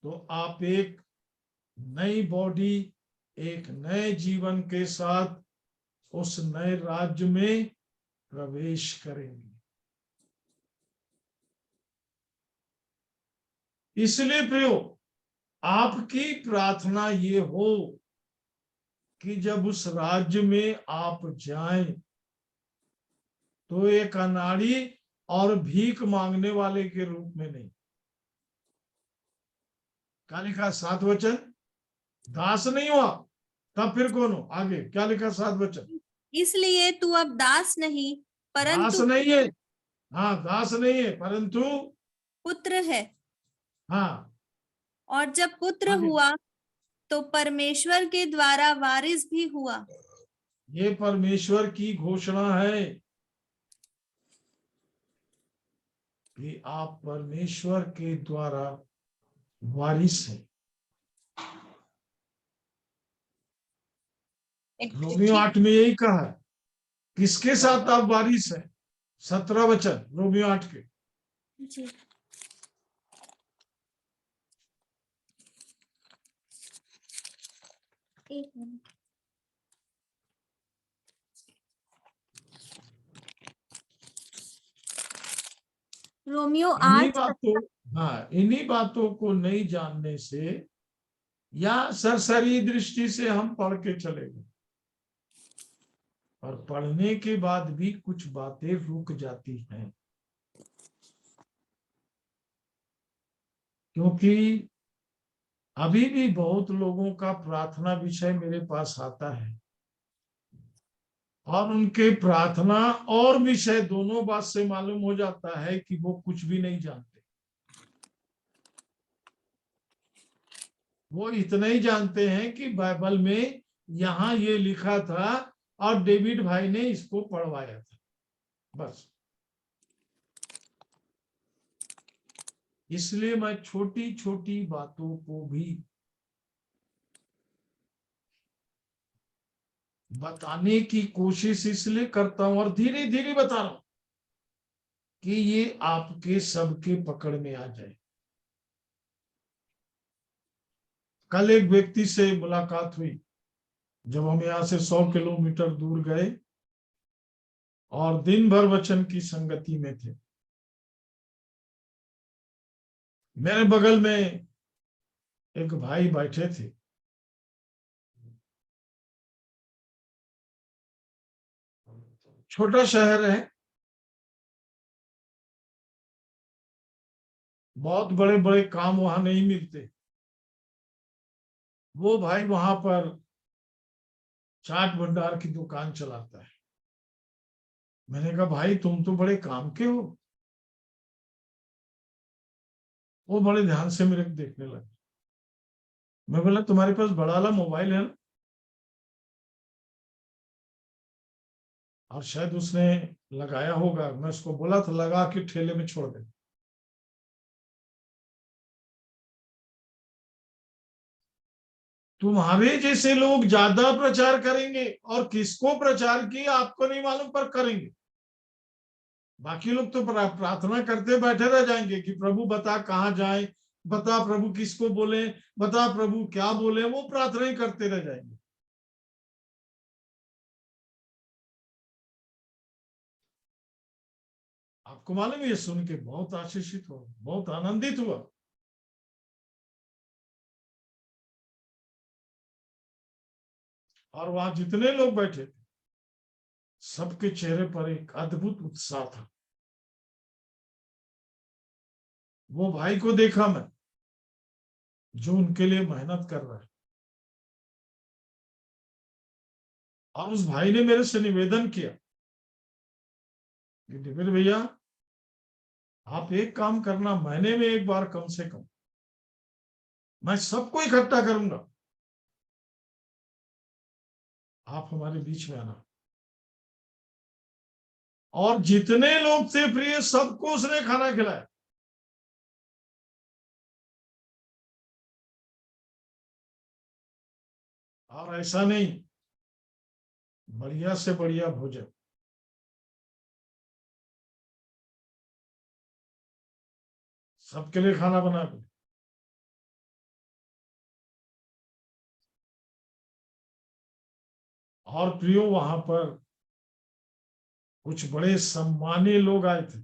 तो आप एक नई बॉडी, एक नए जीवन के साथ उस नए राज्य में प्रवेश करेंगे। इसलिए प्रियो, आपकी प्रार्थना ये हो कि जब उस राज्य में आप जाएं तो एक अनाड़ी और भीख मांगने वाले के रूप में नहीं। क्या लिखा 7 वचन? दास नहीं हुआ, तब फिर कौन हो? आगे क्या लिखा 7 वचन? इसलिए तू अब दास नहीं दास परंतु नहीं है। हाँ, दास नहीं है परंतु पुत्र है, हाँ, और जब पुत्र आगे। हुआ तो परमेश्वर के द्वारा वारिस भी हुआ। ये परमेश्वर की घोषणा है कि आप परमेश्वर के द्वारा वारिस हैं। रोमियो 8 में यही कहा है, किसके साथ आप वारिस हैं? 17 वचन रोमियो 8 के। जी। एक मिनट। रोमियो इन्हीं 8। बातों हाँ, इन्हीं बातों को नहीं जानने से या सरसरी दृष्टि से हम पढ़ के चले गए, और पढ़ने के बाद भी कुछ बातें रुक जाती हैं, क्योंकि अभी भी बहुत लोगों का प्रार्थना विषय मेरे पास आता है और उनके प्रार्थना और विषय दोनों बात से मालूम हो जाता है कि वो कुछ भी नहीं जानते। वो इतना ही जानते हैं कि बाइबल में यहाँ ये लिखा था और डेविड भाई ने इसको पढ़वाया था, बस। इसलिए मैं छोटी छोटी बातों को भी बताने की कोशिश इसलिए करता हूं और धीरे धीरे बता रहा हूं कि ये आपके सबके पकड़ में आ जाए। कल एक व्यक्ति से मुलाकात हुई जब हम यहां से 100 किलोमीटर दूर गए और दिन भर वचन की संगति में थे। मेरे बगल में एक भाई बैठे थे। छोटा शहर है, बहुत बड़े बड़े काम वहां नहीं मिलते। वो भाई वहां पर चाट भंडार की दुकान चलाता है। मैंने कहा भाई तुम तो बड़े काम के हो। वो बड़े ध्यान से मेरे को देखने लगे। मैं बोला तुम्हारे पास बड़ा वाला मोबाइल है ना? और शायद उसने लगाया होगा। मैं उसको बोला था लगा के ठेले में छोड़ दे। तुम्हारे जैसे लोग ज्यादा प्रचार करेंगे और किसको प्रचार किया आपको नहीं मालूम पर करेंगे। बाकी लोग तो प्रार्थना करते बैठे रह जाएंगे कि प्रभु बता कहाँ जाए, बता प्रभु किसको बोले, बता प्रभु क्या बोले। वो प्रार्थना ही करते रह जाएंगे। आपको मालूम है, ये सुन के बहुत आशीषित हुआ, बहुत आनंदित हुआ। और वहां जितने लोग बैठे थे सबके चेहरे पर एक अद्भुत उत्साह था। वो भाई को देखा मैं जो उनके लिए मेहनत कर रहा है। और उस भाई ने मेरे से निवेदन किया कि दिव्य भैया आप एक काम करना, महीने में एक बार कम से कम मैं सबको इकट्ठा करूंगा, आप हमारे बीच में आना। और जितने लोग थे प्रिय सबको उसने खाना खिलाया। और ऐसा नहीं, बढ़िया से बढ़िया भोजन, सबके लिए खाना बना के। और प्रियो वहां पर कुछ बड़े सम्मानीय लोग आए थे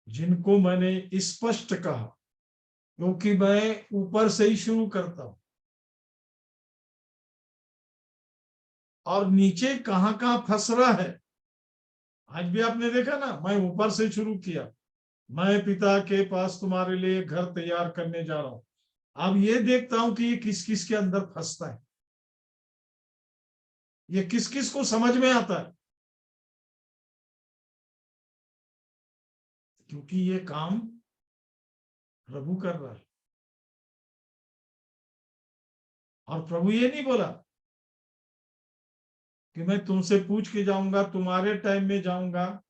जिनको मैंने स्पष्ट कहा, क्योंकि मैं ऊपर से ही शुरू करता हूं और नीचे कहां कहां फंस रहा है। आज भी आपने देखा ना, मैं ऊपर से शुरू किया, मैं पिता के पास तुम्हारे लिए घर तैयार करने जा रहा हूं। अब ये देखता हूं कि ये किस किस के अंदर फंसता है, ये किस किस को समझ में आता है, क्योंकि ये काम प्रभु कर रहा है। और प्रभु ये नहीं बोला कि मैं तुमसे पूछ के जाऊंगा, तुम्हारे टाइम में जाऊंगा।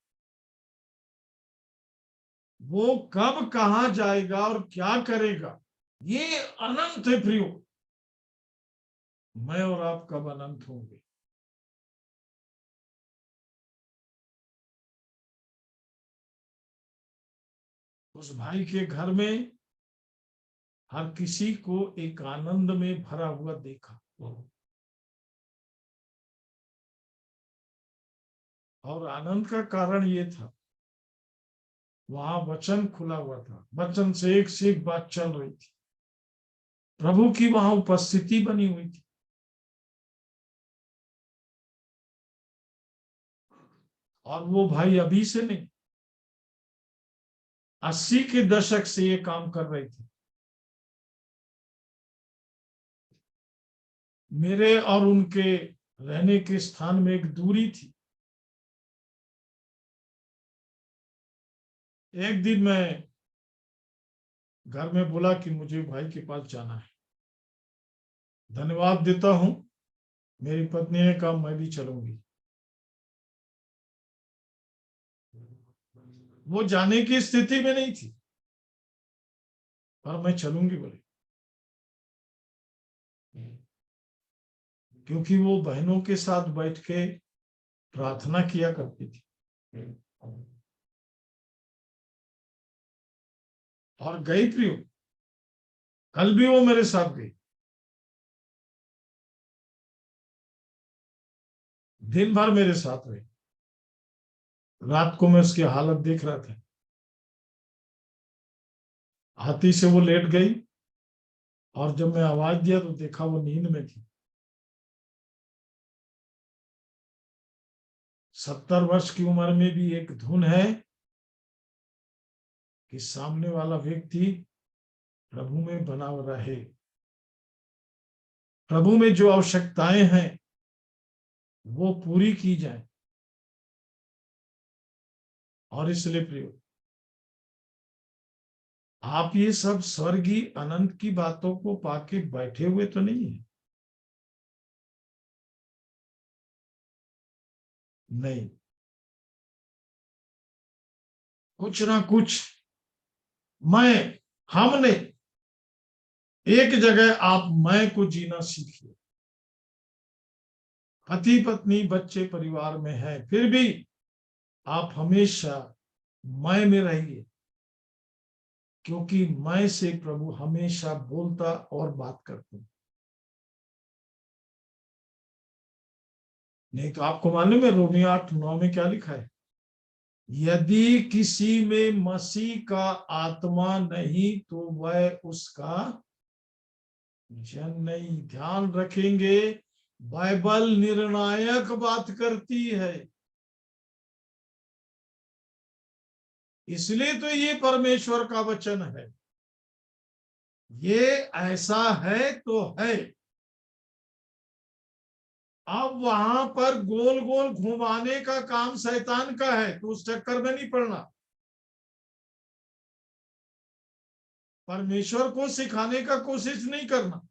वो कब कहां जाएगा और क्या करेगा ये अनंत है प्रियो। मैं और आप कब अनंत होंगे? उस भाई के घर में हर किसी को एक आनंद में भरा हुआ देखा। और आनंद का कारण ये था, वहां वचन खुला हुआ था, वचन से एक बात चल रही थी, प्रभु की वहां उपस्थिति बनी हुई थी। और वो भाई अभी से नहीं, 80 के दशक से ये काम कर रही थी। मेरे और उनके रहने के स्थान में एक दूरी थी। एक दिन मैं घर में बोला कि मुझे भाई के पास जाना है। धन्यवाद देता हूं, मेरी पत्नी ने कहा मैं भी चलूंगी। वो जाने की स्थिति में नहीं थी, पर मैं चलूंगी बोले, क्योंकि वो बहनों के साथ बैठ के प्रार्थना किया करती थी। और गई प्रियो, कल भी वो मेरे साथ गई। दिन भर मेरे साथ रही। रात को मैं उसकी हालत देख रहा था। हाथी से वो लेट गई और जब मैं आवाज दिया तो देखा वो नींद में थी। 70 वर्ष की उम्र में भी एक धुन है कि सामने वाला व्यक्ति प्रभु में बना रहे। प्रभु में जो आवश्यकताएं हैं वो पूरी की जाए। और इसलिए प्रियो, आप ये सब स्वर्गीय अनंत की बातों को पाके बैठे हुए तो नहीं है। नहीं, कुछ ना कुछ हमने एक जगह आप मैं को जीना सीखिए। पति पत्नी बच्चे परिवार में है, फिर भी आप हमेशा मैं में रहिए, क्योंकि मैं से प्रभु हमेशा बोलता और बात करते। नहीं तो आपको मालूम है रोमियो 8:9 में क्या लिखा है? यदि किसी में मसीह का आत्मा नहीं तो वह उसका जन नहीं। ध्यान रखेंगे, बाइबल निर्णायक बात करती है। इसलिए तो ये परमेश्वर का वचन है। ये ऐसा है तो है। अब वहां पर गोल गोल घुमाने का काम शैतान का है, तो उस चक्कर में नहीं पड़ना। परमेश्वर को सिखाने का कोशिश नहीं करना।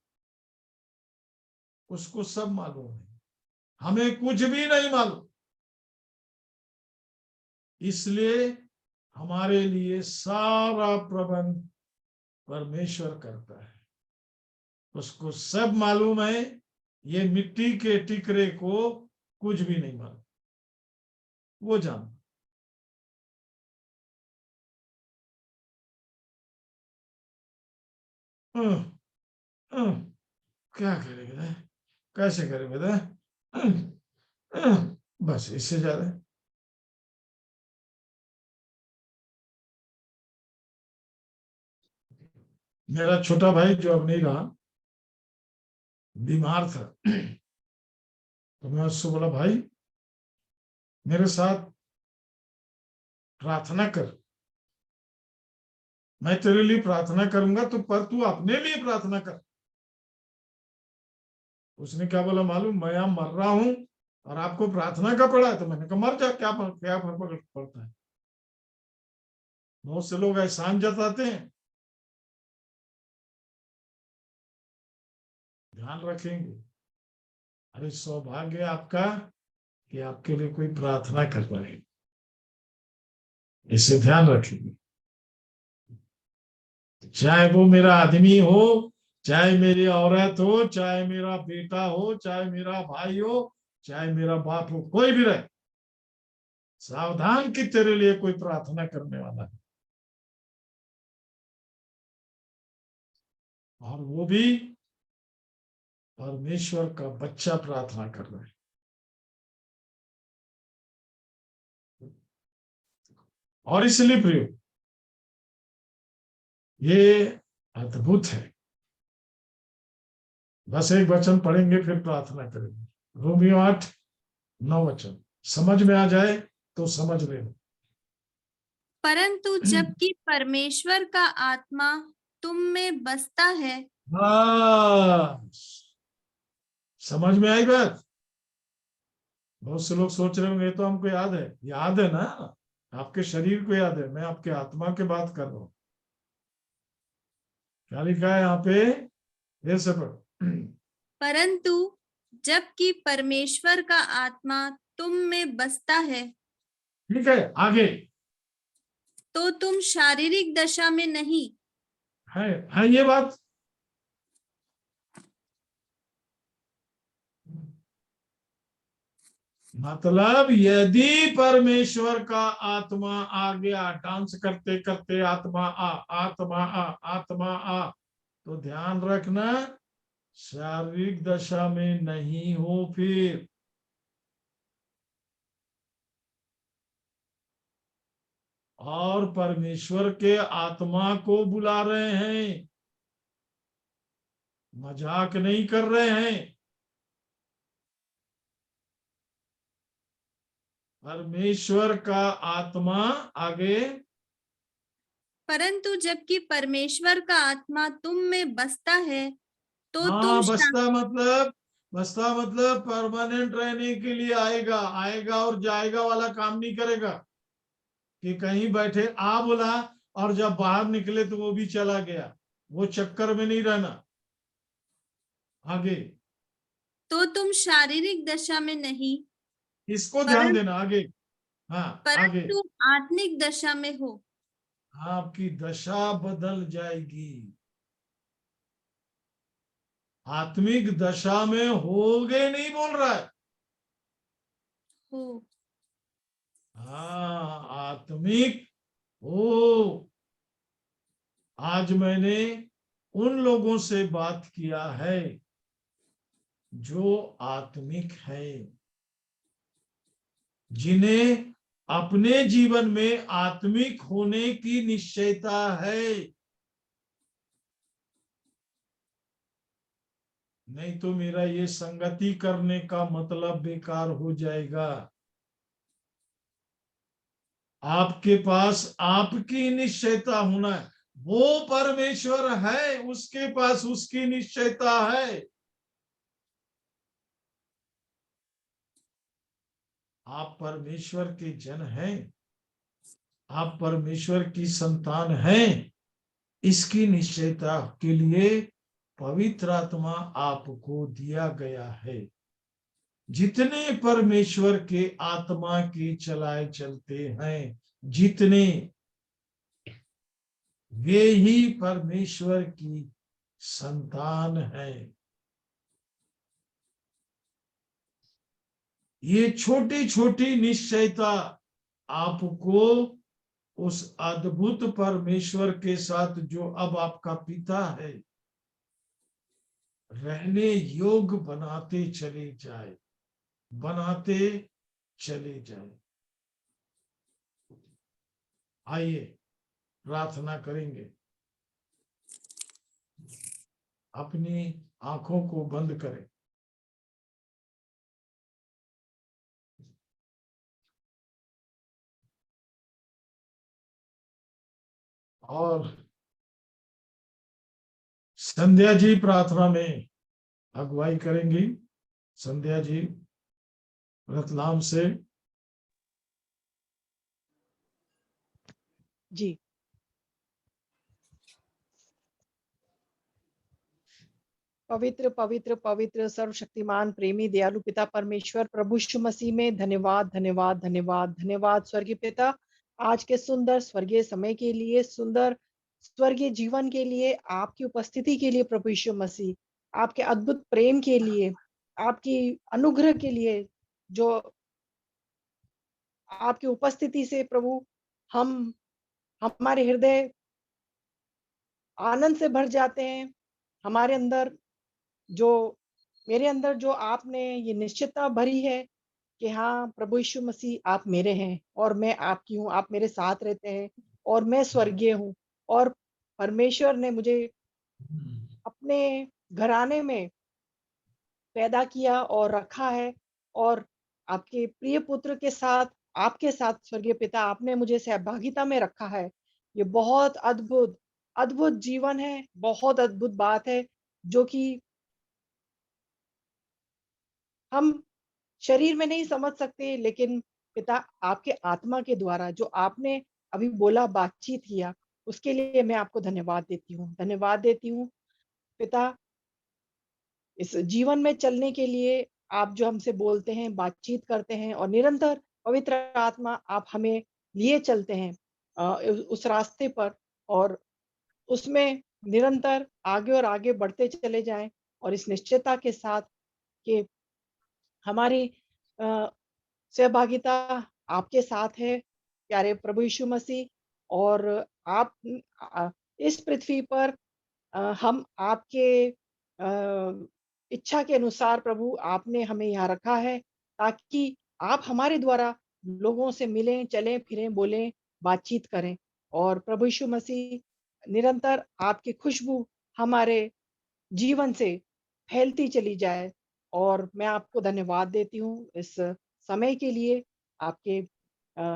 उसको सब मालूम है, हमें कुछ भी नहीं मालूम। इसलिए हमारे लिए सारा प्रबंध परमेश्वर करता है। उसको सब मालूम है। ये मिट्टी के टिकरे को कुछ भी नहीं मालूम, वो जानता। क्या करेंगे, कैसे करेंगे? बस इससे ज्यादा मेरा छोटा भाई जो अब नहीं रहा, बीमार था, तो मैं उससे बोला भाई मेरे साथ प्रार्थना कर, मैं तेरे लिए प्रार्थना करूंगा, तो पर तू अपने लिए प्रार्थना कर। उसने क्या बोला मालूम? मैं यहां मर रहा हूं और आपको प्रार्थना का पड़ा है। तो मैंने कहा मर जा, क्या फर्क पड़ता है। बहुत से लोग एहसान जताते हैं। ध्यान रखेंगे। अरे सौभाग्य आपका कि आपके लिए कोई प्रार्थना कर रहा है। इसे ध्यान रखेंगे। चाहे वो मेरा आदमी हो, चाहे मेरी औरत हो, चाहे मेरा बेटा हो, चाहे मेरा भाई हो, चाहे मेरा बाप हो, कोई भी रहे, सावधान कि तेरे लिए कोई प्रार्थना करने वाला है। और वो भी परमेश्वर का बच्चा प्रार्थना कर रहा है। और इसलिए प्रियो, ये अद्भुत है। बस एक वचन पढ़ेंगे फिर प्रार्थना करेंगे। रोमियो 8:9 वचन समझ में आ जाए तो समझ लेना। परंतु जबकि परमेश्वर का आत्मा तुम में बसता है। बस समझ में आई बात? बहुत से लोग सोच रहे होंगे, ये तो हमको याद है ना, आपके शरीर को याद है, मैं आपके आत्मा की बात कर रहा हूं। क्या लिखा है यहाँ पे? फिर से पढ़ो। परंतु जबकि परमेश्वर का आत्मा तुम में बसता है, ठीक है, आगे तो तुम शारीरिक दशा में नहीं। है ये बात। मतलब यदि परमेश्वर का आत्मा आ गया, डांस करते करते आत्मा आ, आत्मा आ, आत्मा आ, तो ध्यान रखना शारीरिक दशा में नहीं हो फिर। और परमेश्वर के आत्मा को बुला रहे हैं, मजाक नहीं कर रहे हैं। परमेश्वर का आत्मा, आगे। परंतु जबकि परमेश्वर का आत्मा तुम में बसता है, तो तुम हाँ, बसता मतलब परमानेंट रहने के लिए आएगा, आएगा और जाएगा वाला काम नहीं करेगा कि कहीं बैठे आ बोला और जब बाहर निकले तो वो भी चला गया, वो चक्कर में नहीं रहना। आगे तो तुम शारीरिक दशा में नहीं, इसको ध्यान परंतु देना, आगे। हाँ, आगे परंतु आत्मिक दशा में हो। आपकी दशा बदल जाएगी। आत्मिक दशा में होगे नहीं बोल रहा है। हो। हाँ, आत्मिक हो। आज मैंने उन लोगों से बात किया है जो आत्मिक है, जिन्हें अपने जीवन में आत्मिक होने की निश्चयता है। नहीं तो मेरा ये संगति करने का मतलब बेकार हो जाएगा। आपके पास आपकी निश्चयता होना है। वो परमेश्वर है, उसके पास उसकी निश्चयता है। आप परमेश्वर के जन हैं, आप परमेश्वर की संतान हैं, इसकी निश्चयता के लिए पवित्र आत्मा आपको दिया गया है। जितने परमेश्वर के आत्मा के चलाए चलते हैं, जितने, वे ही परमेश्वर की संतान है। ये छोटी छोटी निश्चयता आपको उस अद्भुत परमेश्वर के साथ, जो अब आपका पिता है, रहने योग्य बनाते चले जाए, बनाते चले जाए। आइए प्रार्थना करेंगे। अपनी आंखों को बंद करें और संध्या जी प्रार्थना में अगुवाई करेंगी। संध्या जी रतलाम से। जी। पवित्र पवित्र पवित्र सर्वशक्तिमान प्रेमी दयालु पिता परमेश्वर प्रभु यीशु मसीह में धन्यवाद धन्यवाद धन्यवाद धन्यवाद स्वर्गीय पिता, आज के सुंदर स्वर्गीय समय के लिए, सुंदर स्वर्गीय जीवन के लिए, आपकी उपस्थिति के लिए प्रभु यीशु मसीह, आपके अद्भुत प्रेम के लिए, आपकी अनुग्रह के लिए, जो आपकी उपस्थिति से प्रभु हम हमारे हृदय आनंद से भर जाते हैं। हमारे अंदर जो मेरे अंदर जो आपने ये निश्चितता भरी है कि हाँ प्रभु यीशु मसीह आप मेरे हैं और मैं आपकी हूँ, आप मेरे साथ रहते हैं और मैं स्वर्गीय हूँ, और परमेश्वर ने मुझे अपने घराने में पैदा किया और रखा है, और आपके प्रिय पुत्र के साथ आपके साथ स्वर्गीय पिता आपने मुझे सहभागिता में रखा है। ये बहुत अद्भुत, अद्भुत जीवन है, बहुत अद्भुत बात है, जो कि हम शरीर में नहीं समझ सकते, लेकिन पिता आपके आत्मा के द्वारा जो आपने अभी बोला, बातचीत किया, उसके लिए मैं आपको धन्यवाद देती हूँ। धन्यवाद देती हूँ पिता, इस जीवन में चलने के लिए आप जो हमसे बोलते हैं, बातचीत करते हैं और निरंतर पवित्र आत्मा आप हमें लिए चलते हैं उस रास्ते पर, और उसमें निरंतर आगे और आगे बढ़ते चले जाएँ, और इस निश्चयता के साथ कि हमारी अ, सहभागिता आपके साथ है, प्यारे प्रभु यीशु मसीह। और आप इस पृथ्वी पर हम आपके इच्छा के अनुसार प्रभु आपने हमें यहाँ रखा है, ताकि आप हमारे द्वारा लोगों से मिलें, चलें, फिरें, बोलें, बातचीत करें। और प्रभु यीशु मसीह, निरंतर आपकी खुशबू हमारे जीवन से फैलती चली जाए। और मैं आपको धन्यवाद देती हूँ इस समय के लिए। आपके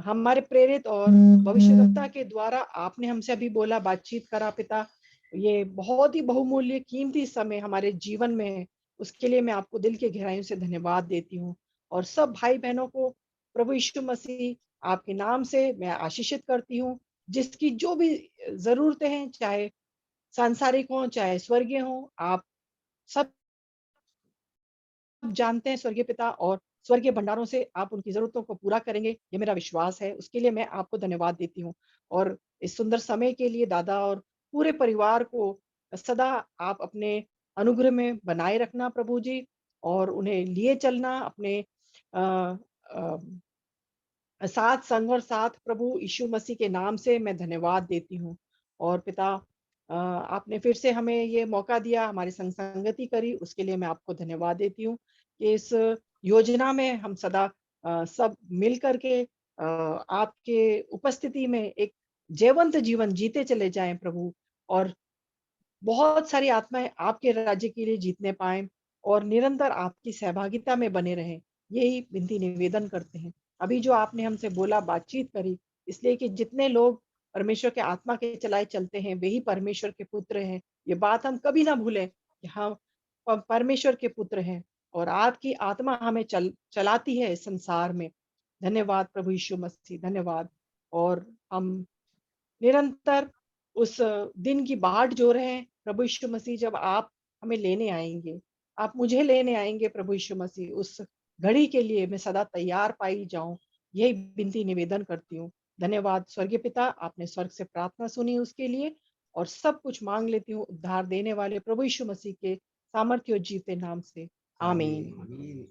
हमारे प्रेरित और भविष्यवक्ता के द्वारा आपने हमसे अभी बोला, बातचीत करा पिता, ये बहुत ही बहुमूल्य कीमती समय हमारे जीवन में है। उसके लिए मैं आपको दिल के गहराइयों से धन्यवाद देती हूँ। और सब भाई बहनों को प्रभु यीशु मसीह आपके नाम से मैं आशीषित करती हूँ। जिसकी जो भी जरूरतें हैं, चाहे सांसारिक हों, चाहे स्वर्गीय हों, आप सब जानते हैं स्वर्गीय पिता, और स्वर्गीय भंडारों से आप उनकी ज़रूरतों को पूरा करेंगे, ये मेरा विश्वास है। उसके लिए मैं आपको धन्यवाद देती हूँ। और इस सुंदर समय के लिए दादा और पूरे परिवार को सदा आप अपने अनुग्रह में बनाए रखना प्रभु जी, और उन्हें लिए चलना अपने अ अ, साथ संग और साथ प्रभु यीशु मसीह के नाम से मैं धन्यवाद देती हूँ। और पिता, आपने फिर से हमें ये मौका दिया, हमारी संग संगति करी, उसके लिए मैं आपको धन्यवाद देती हूँ कि इस योजना में हम सदा सब मिल कर के आपके उपस्थिति में एक जीवंत जीवन जीते चले जाएं प्रभु, और बहुत सारी आत्माएं आपके राज्य के लिए जीतने पाएं, और निरंतर आपकी सहभागिता में बने रहें, यही विनती निवेदन करते हैं। अभी जो आपने हमसे बोला, बातचीत करी, इसलिए कि जितने लोग परमेश्वर के आत्मा के चलाए चलते हैं, वे ही परमेश्वर के पुत्र हैं। ये बात हम कभी ना भूलें कि हम परमेश्वर के पुत्र हैं, और आपकी आत्मा हमें चलाती है इस संसार में। धन्यवाद प्रभु यीशु मसीह, धन्यवाद। और हम निरंतर उस दिन की बाट जो रहे हैं प्रभु यीशु मसीह, जब आप हमें लेने आएंगे, आप मुझे लेने आएंगे प्रभु यीशु मसीह, उस घड़ी के लिए मैं सदा तैयार पाई जाऊं, यही विनती निवेदन करती हूँ। धन्यवाद स्वर्गीय पिता, आपने स्वर्ग से प्रार्थना सुनी उसके लिए, और सब कुछ मांग लेती हूँ उद्धार देने वाले प्रभु यीशु मसीह के सामर्थ्य और जीते नाम से। आमीन। आमीन।